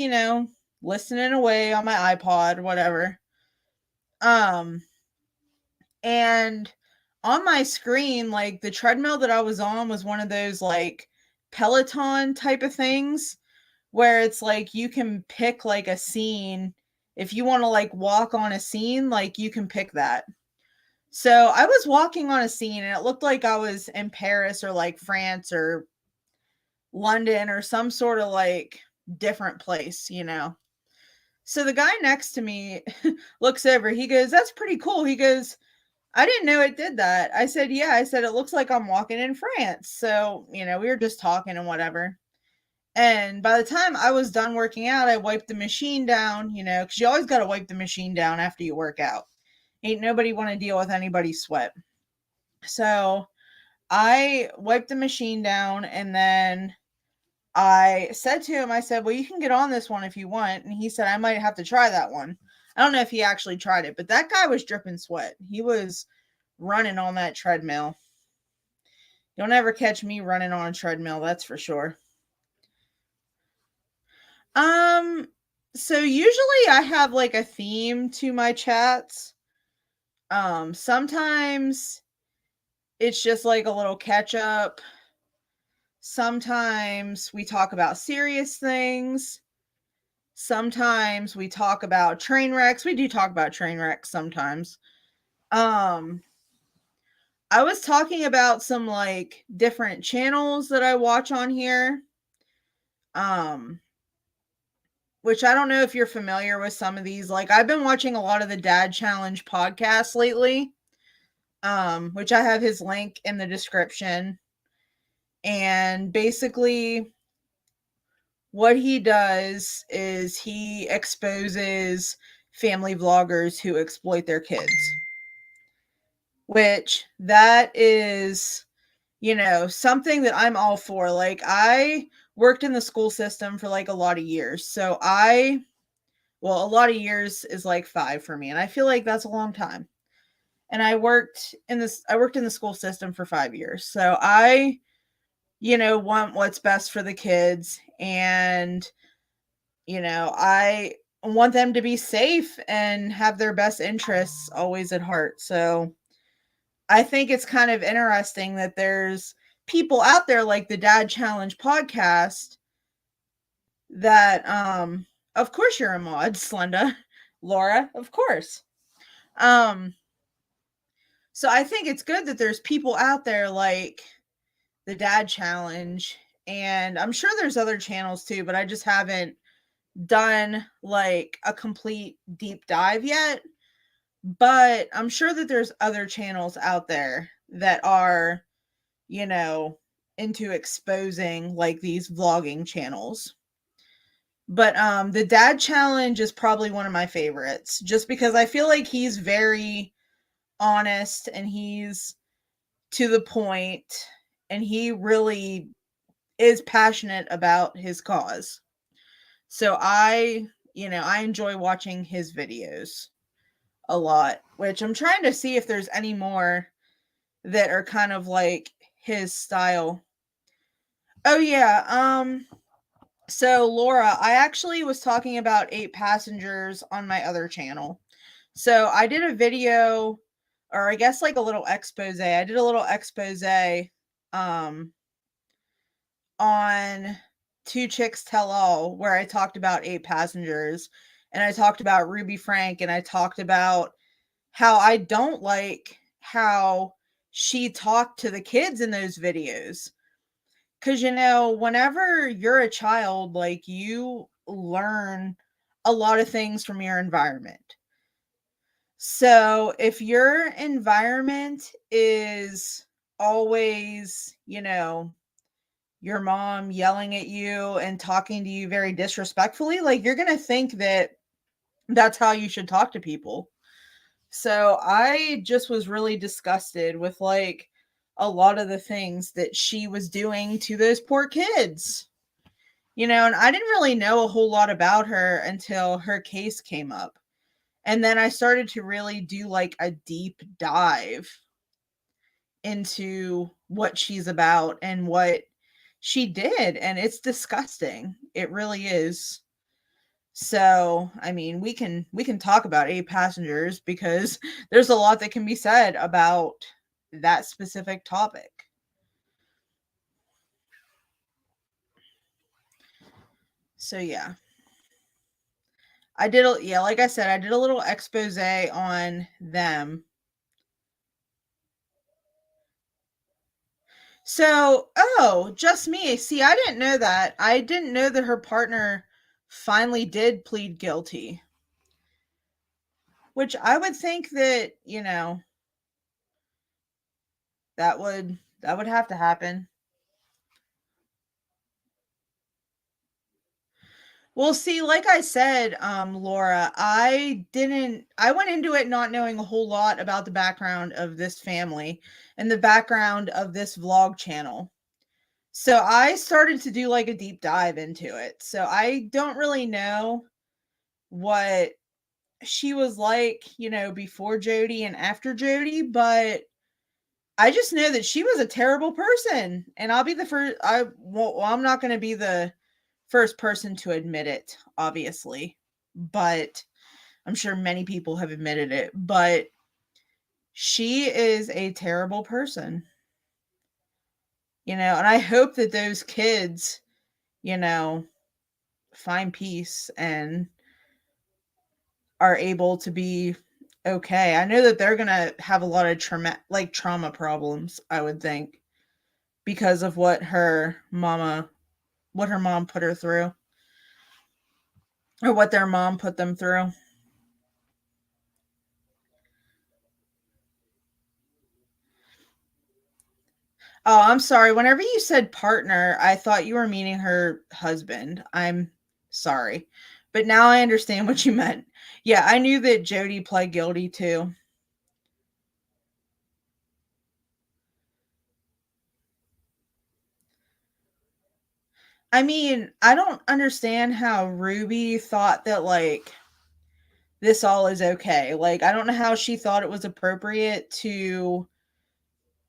listening away on my iPod, whatever. Um and on my screen, like the treadmill that I was on was one of those like Peloton type of things where it's like you can pick like a scene. If you want to like walk on a scene, like you can pick that. So I was walking on a scene and it looked like I was in Paris or like France or London or some sort of like different place. So the guy next to me looks over. He goes, "That's pretty cool." He goes, "I didn't know it did that." I said, "Yeah." I said, "It looks like I'm walking in France." So, we were just talking and whatever. And by the time I was done working out, I wiped the machine down, because you always got to wipe the machine down after you work out. Ain't nobody want to deal with anybody's sweat. So I wiped the machine down and then I said to him, I said, "Well, you can get on this one if you want." And he said, "I might have to try that one." I don't know if he actually tried it, but that guy was dripping sweat. He was running on that treadmill. You'll never catch me running on a treadmill, that's for sure. So usually I have like a theme to my chats. Sometimes it's just like a little catch up. Sometimes we talk about serious things. Sometimes we talk about train wrecks. We do talk about train wrecks sometimes. I was talking about some like different channels that I watch on here. Which I don't know if you're familiar with some of these. Like I've been watching a lot of the Dad Challenge podcasts lately. Which I have his link in the description. And basically what he does is he exposes family vloggers who exploit their kids. Which that is, something that I'm all for. Like I worked in the school system for like a lot of years. So a lot of years is like 5 for me, and I feel like that's a long time. And I worked in the school system for 5 years. So I, want what's best for the kids, and I want them to be safe and have their best interests always at heart. So I think it's kind of interesting that there's people out there like the Dad Challenge podcast that of course you're a mod, Slenda. Laura, of course. So I think it's good that there's people out there like the Dad Challenge, and I'm sure there's other channels too, but I just haven't done like a complete deep dive yet. But I'm sure that there's other channels out there that are, into exposing like these vlogging channels. But the Dad Challenge is probably one of my favorites, just because I feel like he's very honest and he's to the point, and he really is passionate about his cause. So I enjoy watching his videos a lot, which I'm trying to see if there's any more that are kind of like his style. Oh yeah, so Laura, I actually was talking about 8 Passengers on my other channel. So I did a video, or I guess like a little expose. I did a little expose um on Two Chicks Tell All, where I talked about 8 Passengers, and I talked about Ruby Frank, and I talked about how I don't like how she talked to the kids in those videos. Because, whenever you're a child, like, you learn a lot of things from your environment. So if your environment is always, your mom yelling at you and talking to you very disrespectfully, like, you're going to think that that's how you should talk to people. So I just was really disgusted with like a lot of the things that she was doing to those poor kids. And I didn't really know a whole lot about her until her case came up. And then I started to really do like a deep dive into what she's about and what she did. And it's disgusting. It really is. So, I mean, we can talk about 8 Passengers because there's a lot that can be said about that specific topic. So, yeah. Like I said, I did a little expose on them. So, just me. See, I didn't know that. I didn't know that her partner finally did plead guilty. Which I would think that, that would have to happen. Well, see, like I said, Laura, I went into it not knowing a whole lot about the background of this family and the background of this vlog channel. So I started to do like a deep dive into it. So I don't really know she was like, before Jody and after Jody, but I just know that she was a terrible person. And I'll be the first. I'm not going to be the first person to admit it, obviously, but I'm sure many people have admitted it. But she is a terrible person, and I hope that those kids, find peace and are able to be okay. I know that they're going to have a lot of trauma problems, I would think, because of what her mom put her through, or what their mom put them through. Oh, I'm sorry. Whenever you said partner, I thought you were meaning her husband. I'm sorry. But now I understand what you meant. Yeah, I knew that Jody pled guilty too. I mean, I don't understand how Ruby thought that, like, this all is okay. Like, I don't know how she thought it was appropriate to,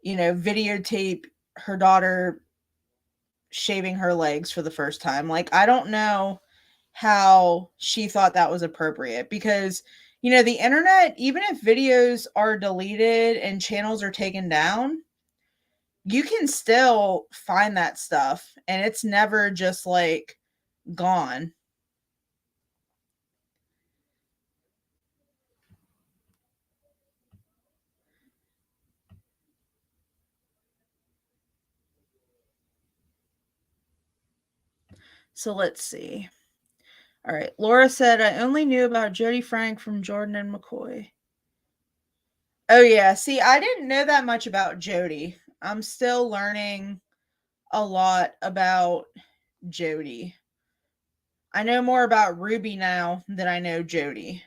videotape her daughter shaving her legs for the first time. Like, I don't know how she thought that was appropriate, because, the internet, even if videos are deleted and channels are taken down, you can still find that stuff and it's never just like gone. So let's see. All right. Laura said, I only knew about Jody Frank from Jordan and McCoy. Oh, yeah. See, I didn't know that much about Jody. I'm still learning a lot about Jody. I know more about Ruby now than I know Jody.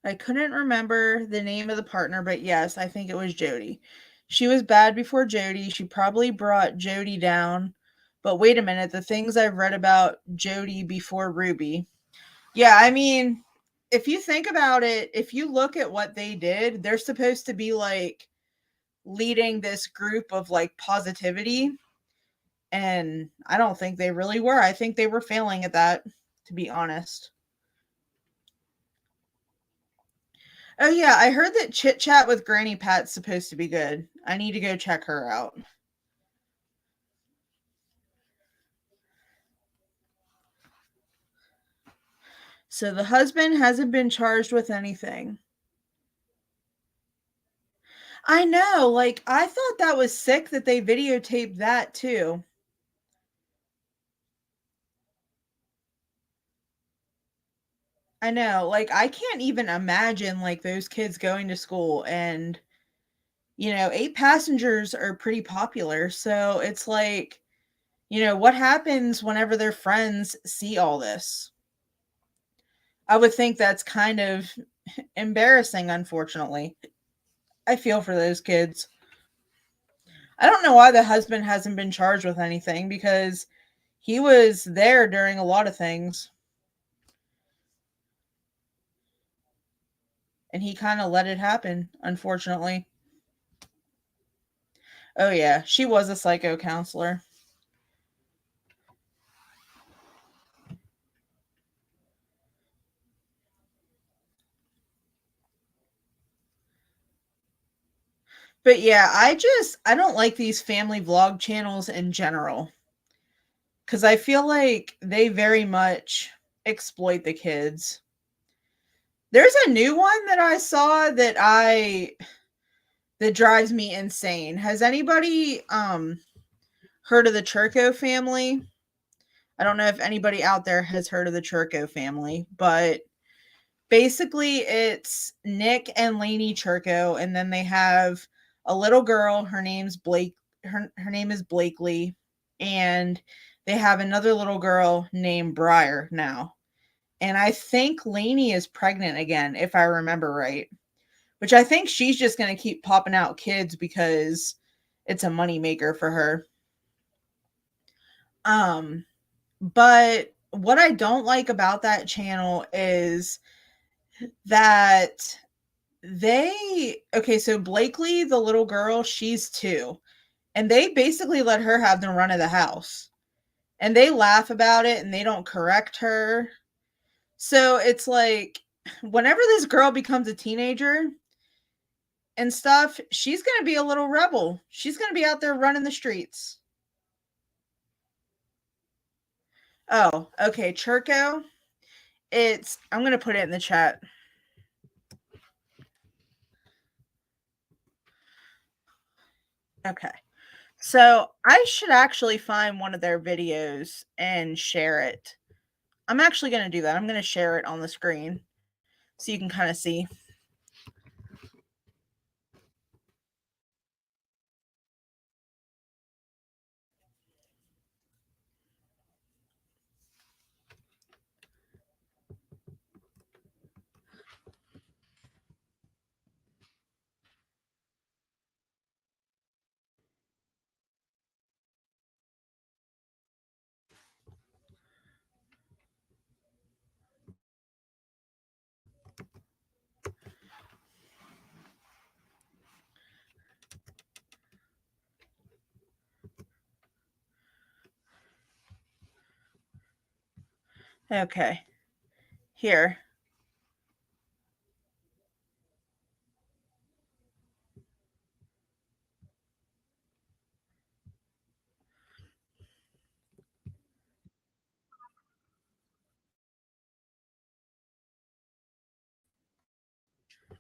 I couldn't remember the name of the partner, but yes, I think it was Jody. She was bad before Jody. She probably brought Jody down. But wait a minute, the things I've read about Jody before Ruby. Yeah, I mean, if you think about it, if you look at what they did, they're supposed to be like leading this group of like positivity. And I don't think they really were. I think they were failing at that, to be honest. Oh yeah, I heard that Chit Chat with Granny Pat's supposed to be good. I need to go check her out. So the husband hasn't been charged with anything. I know, like, I thought that was sick that they videotaped that too. I know, like, I can't even imagine, like, those kids going to school, and, 8 passengers are pretty popular, so it's like, what happens whenever their friends see all this? I would think that's kind of embarrassing, unfortunately. I feel for those kids. I don't know why the husband hasn't been charged with anything, because he was there during a lot of things. And he kind of let it happen, unfortunately. Oh, yeah. She was a psycho counselor. But yeah, I don't like these family vlog channels in general, because I feel like they very much exploit the kids. There's a new one that I saw that drives me insane. Has anybody heard of the Churko family? I don't know if anybody out there has heard of the Churko family, but basically it's Nick and Lainey Churko, and then they have a little girl. Her name's Blake. Her name is Blakely, and they have another little girl named Briar now. And I think Lainey is pregnant again, if I remember right. Which I think she's just going to keep popping out kids because it's a moneymaker for her. But what I don't like about that channel is that so Blakely, the little girl, she's 2, and they basically let her have the run of the house. And they laugh about it and they don't correct her. So it's like whenever this girl becomes a teenager and stuff, she's going to be a little rebel. She's going to be out there running the streets. Oh, okay, Churko. I'm going to put it in the chat. Okay. So I should actually find one of their videos and share it. I'm actually going to do that. I'm going to share it on the screen so you can kind of see. Okay. Here.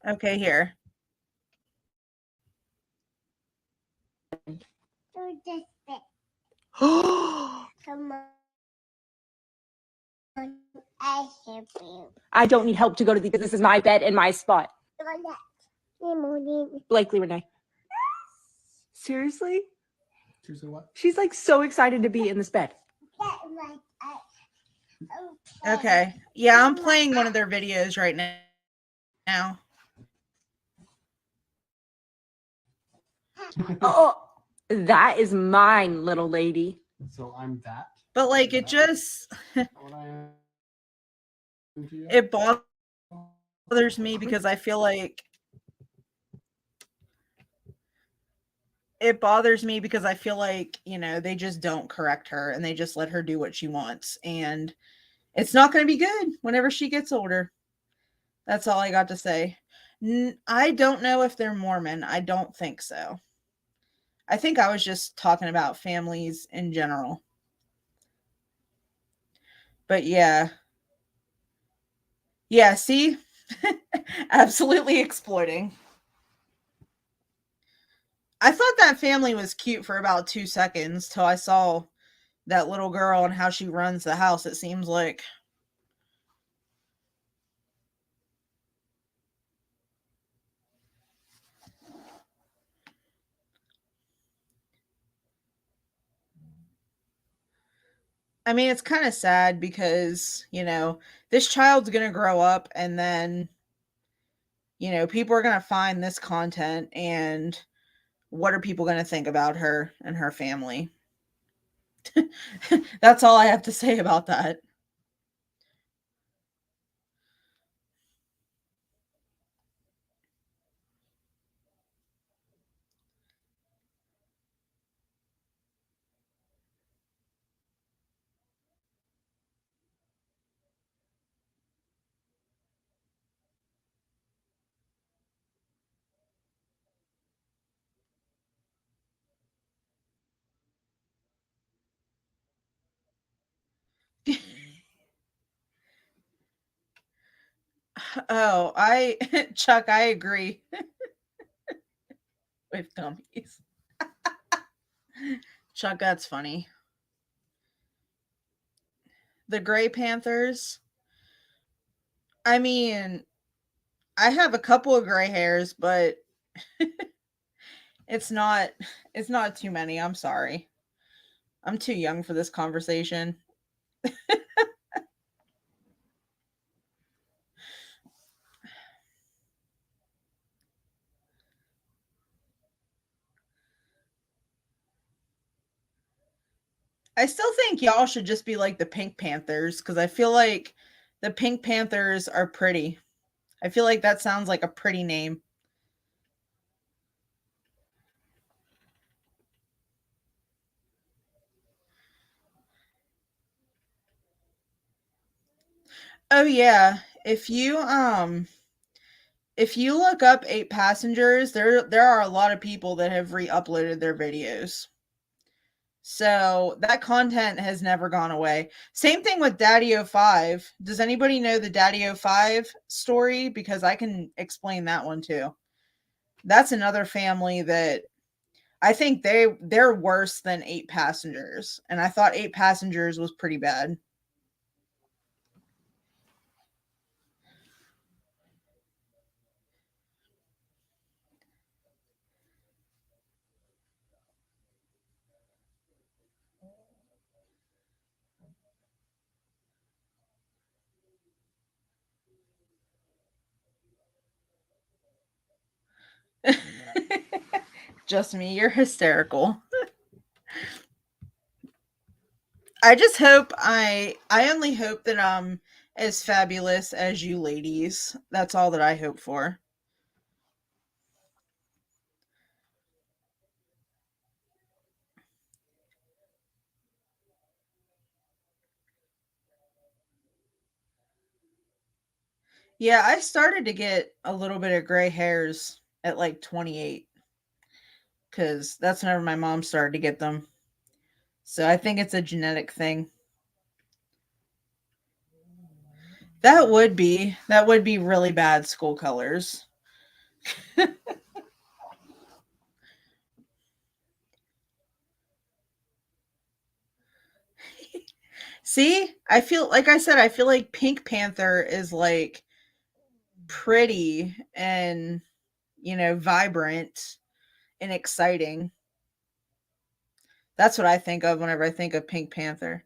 Okay, here. Come on. I help you. I don't need help to go to the. This is my bed and my spot. Blakely Renee. Seriously? Seriously, what? She's like so excited to be in this bed. Okay. Yeah, I'm playing one of their videos right now. Oh, that is mine, little lady. So I'm that. But like it just What I am to you? it bothers me because I feel like they just don't correct her and they just let her do what she wants, and it's not going to be good whenever she gets older. That's all I got to say. I don't know if they're Mormon. I don't think so. I think I was just talking about families in general. But yeah. Yeah, see? Absolutely exploiting. I thought that family was cute for about 2 seconds till I saw that little girl and how she runs the house, it seems like. I mean, it's kind of sad because, this child's going to grow up and then, people are going to find this content and what are people going to think about her and her family? That's all I have to say about that. Oh, Chuck, I agree with gummies. Chuck, that's funny. The Gray Panthers. I mean, I have a couple of gray hairs, but it's not too many. I'm sorry. I'm too young for this conversation. I still think y'all should just be like the Pink Panthers because I feel like the Pink Panthers are pretty. I feel like that sounds like a pretty name. Oh yeah, if you look up 8 Passengers, there are a lot of people that have re-uploaded their videos. So that content has never gone away. Same thing with Daddy 05. Does anybody know the Daddy 05 story? Because I can explain that one too. That's another family that I think they're worse than 8 Passengers. And I thought 8 Passengers was pretty bad. Just me, you're hysterical. I just hope I only hope that I'm as fabulous as you ladies. That's all that I hope for. Yeah, I started to get a little bit of gray hairs at like 28 cuz that's whenever my mom started to get them. So I think it's a genetic thing. That would be really bad school colors. See? I feel like I said I feel like Pink Panther is like pretty and vibrant and exciting. That's what I think of whenever I think of Pink Panther.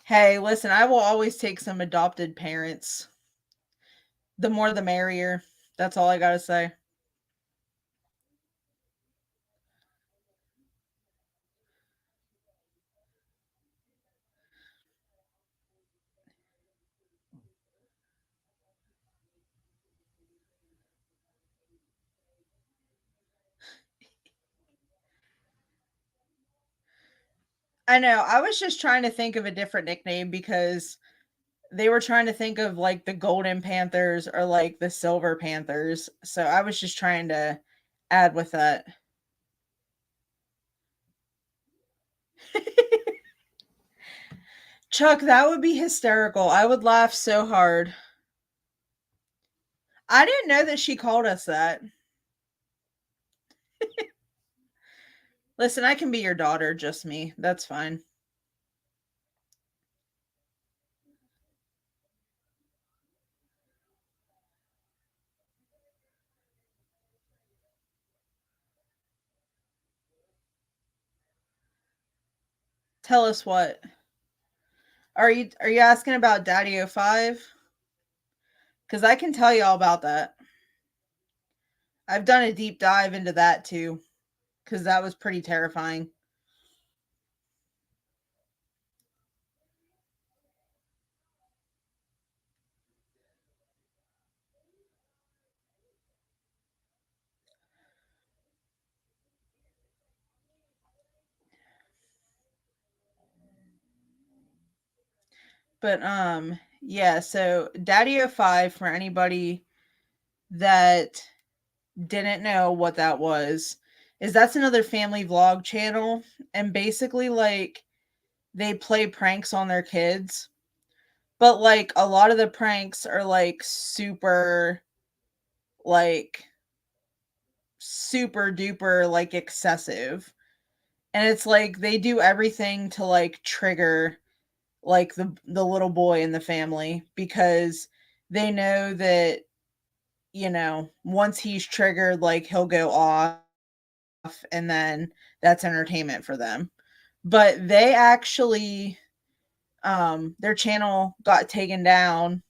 Hey, listen, I will always take some adopted parents. The more the merrier. That's all I got to say. I know. I was just trying to think of a different nickname because they were trying to think of like the Golden Panthers or like the Silver Panthers. So I was just trying to add with that. Chuck, that would be hysterical. I would laugh so hard. I didn't know that she called us that. Listen, I can be your daughter, just me. That's fine. Tell us what. Are you asking about Daddy 05? Cuz I can tell you all about that. I've done a deep dive into that too cuz that was pretty terrifying. But yeah, so Daddy 05 for anybody that didn't know what that was is that's another family vlog channel and basically like they play pranks on their kids. But like a lot of the pranks are like super duper like excessive. And it's like they do everything to like trigger like the little boy in the family because they know that once he's triggered like he'll go off and then that's entertainment for them. But they actually their channel got taken down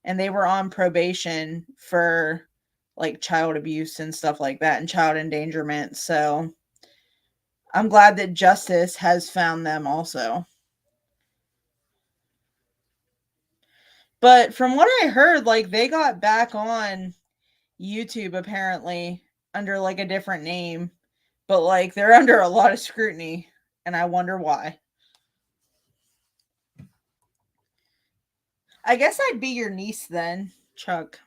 and they were on probation for like child abuse and stuff like that and child endangerment. So I'm glad that justice has found them also. But from what I heard, like they got back on YouTube apparently under like a different name, but like they're under a lot of scrutiny and I wonder why. I guess I'd be your niece then, Chuck.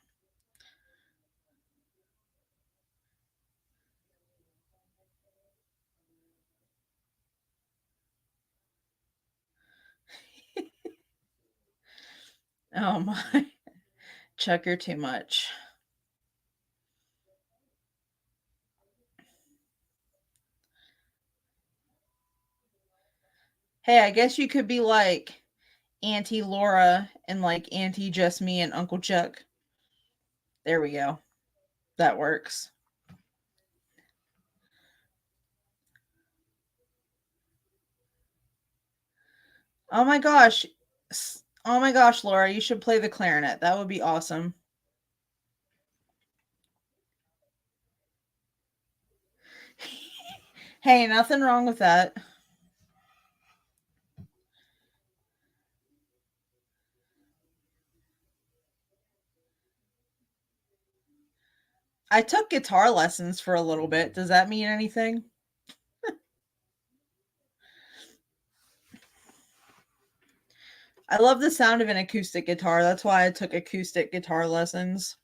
Oh my. Chuck, you're too much. Hey, I guess you could be like Auntie Laura and like Auntie Just Me and Uncle Chuck. There we go. That works. Oh my gosh. Oh my gosh, Laura, you should play the clarinet. That would be awesome. Hey, nothing wrong with that. I took guitar lessons for a little bit. Does that mean anything? I love the sound of an acoustic guitar. That's why I took acoustic guitar lessons.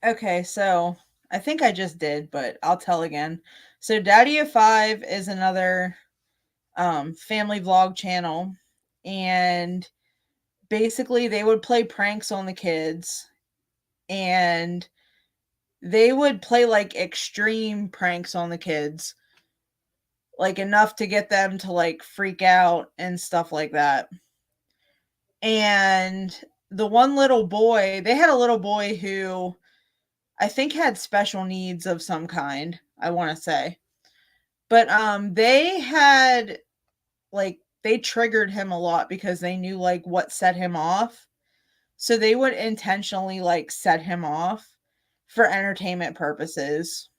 Okay, so I think I just did, but I'll tell again. So Daddy of Five is another family vlog channel, and basically they would play pranks on the kids, and they would play like extreme pranks on the kids, like enough to get them to like freak out and stuff like that. And the one little boy, they had a little boy who I think had special needs of some kind, I want to say. But they had like they triggered him a lot because they knew like what set him off. So they would intentionally like set him off for entertainment purposes.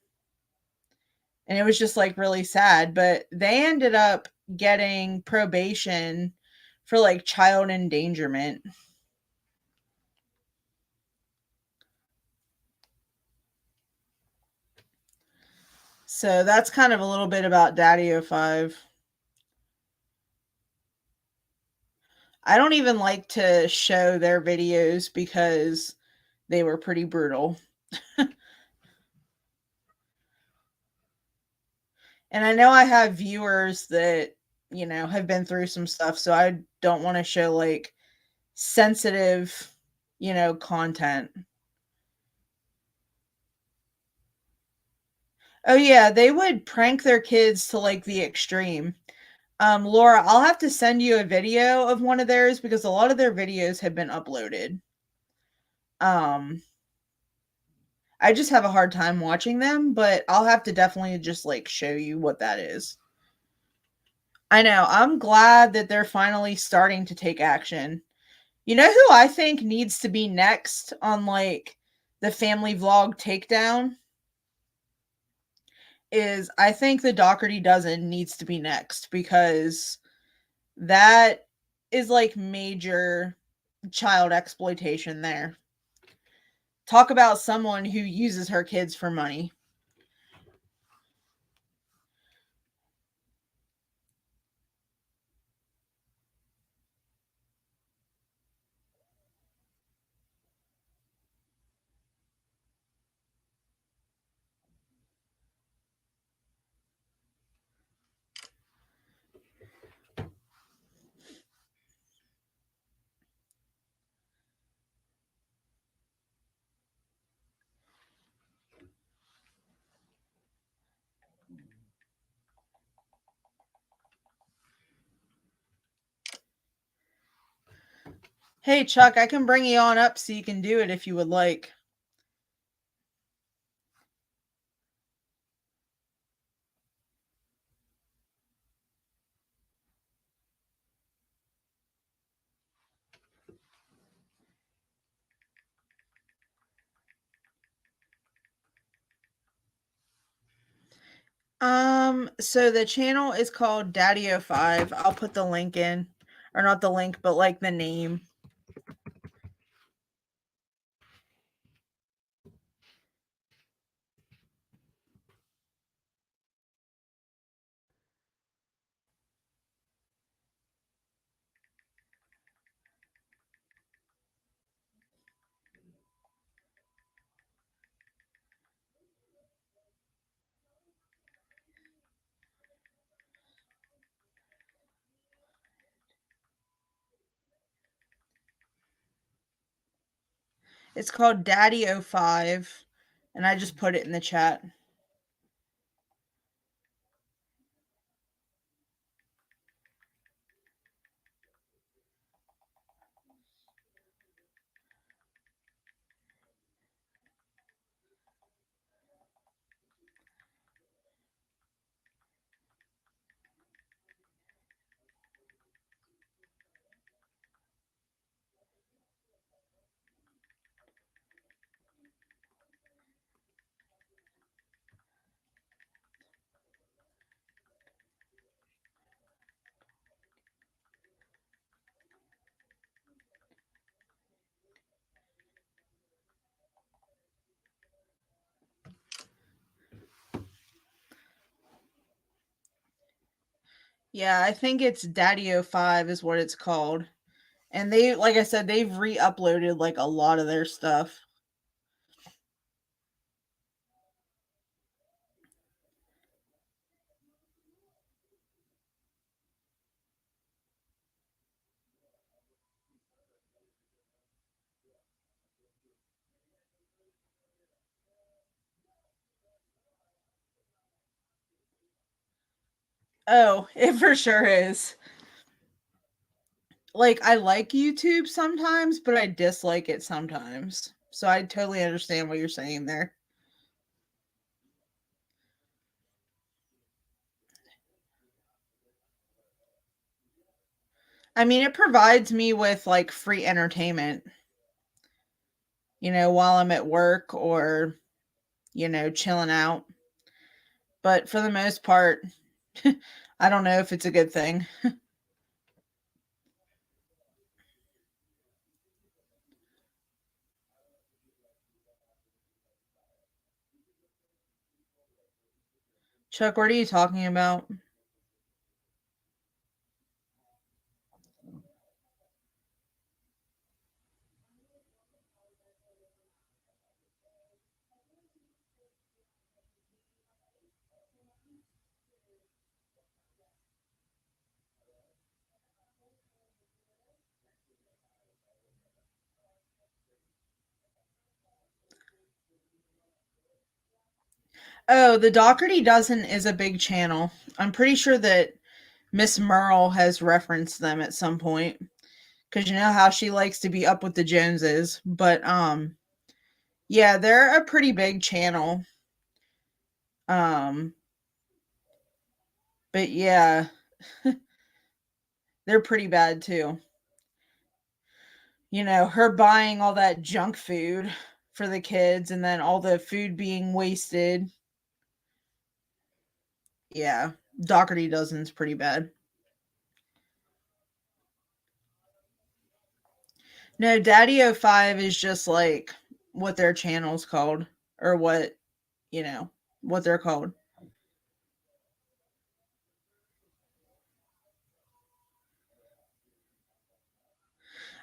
And it was just like really sad, but they ended up getting probation for like child endangerment. So that's kind of a little bit about Daddy O 05. I don't even like to show their videos because they were pretty brutal. And I know I have viewers that, you know, have been through some stuff, so I don't want to show like sensitive, you know, content. Oh yeah, they would prank their kids to like the extreme. Laura, I'll have to send you a video of one of theirs because a lot of their videos have been uploaded. Um, I just have a hard time watching them, but I'll have to definitely just like show you what that is. I know. I'm glad that they're finally starting to take action. You know who I think needs to be next on like the family vlog takedown is I think the Doherty dozen needs to be next because that is like major child exploitation there. Talk about someone who uses her kids for money. Hey, Chuck, I can bring you on up so you can do it if you would like. So the channel is called Daddy05. I'll put the link in. Or not the link, but like the name. It's called Daddy05. And I just put it in the chat. Yeah, I think it's Daddy05 is what it's called. And they, like I said, they've re-uploaded like a lot of their stuff. Oh, it for sure is. Like, I like YouTube sometimes, but I dislike it sometimes. So I totally understand what you're saying there. I mean, it provides me with like free entertainment, while I'm at work or, chilling out. But for the most part, I don't know if it's a good thing. Chuck, what are you talking about? Oh, the Doherty Dozen is a big channel. I'm pretty sure that Miss Merle has referenced them at some point. Because you know how she likes to be up with the Joneses. But yeah, they're a pretty big channel. Um but yeah, they're pretty bad too. Her buying all that junk food for the kids and then all the food being wasted. Yeah, Doherty Dozen's pretty bad. No, Daddy05 is just like what their channel's called or what they're called.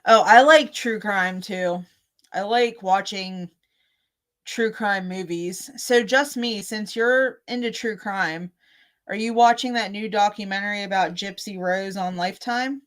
Oh, I like true crime too. I like watching true crime movies. So just me, since you're into true crime, are you watching that new documentary about Gypsy Rose on Lifetime?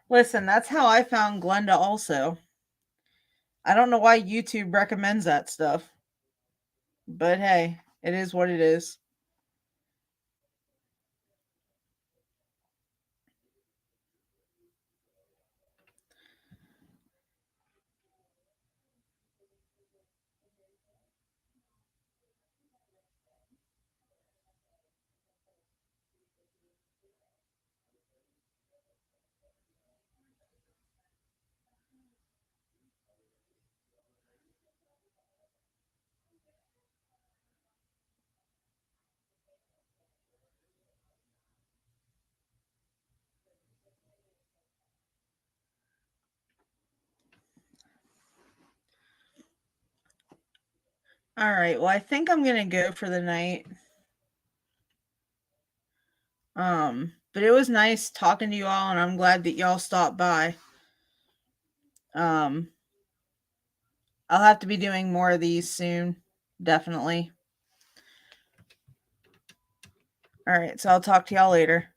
Listen, that's how I found Glenda also. I don't know why YouTube recommends that stuff. But hey, it is what it is. All right. Well, I think I'm going to go for the night. But it was nice talking to you all, and I'm glad that y'all stopped by. I'll have to be doing more of these soon, definitely. All right, so I'll talk to y'all later.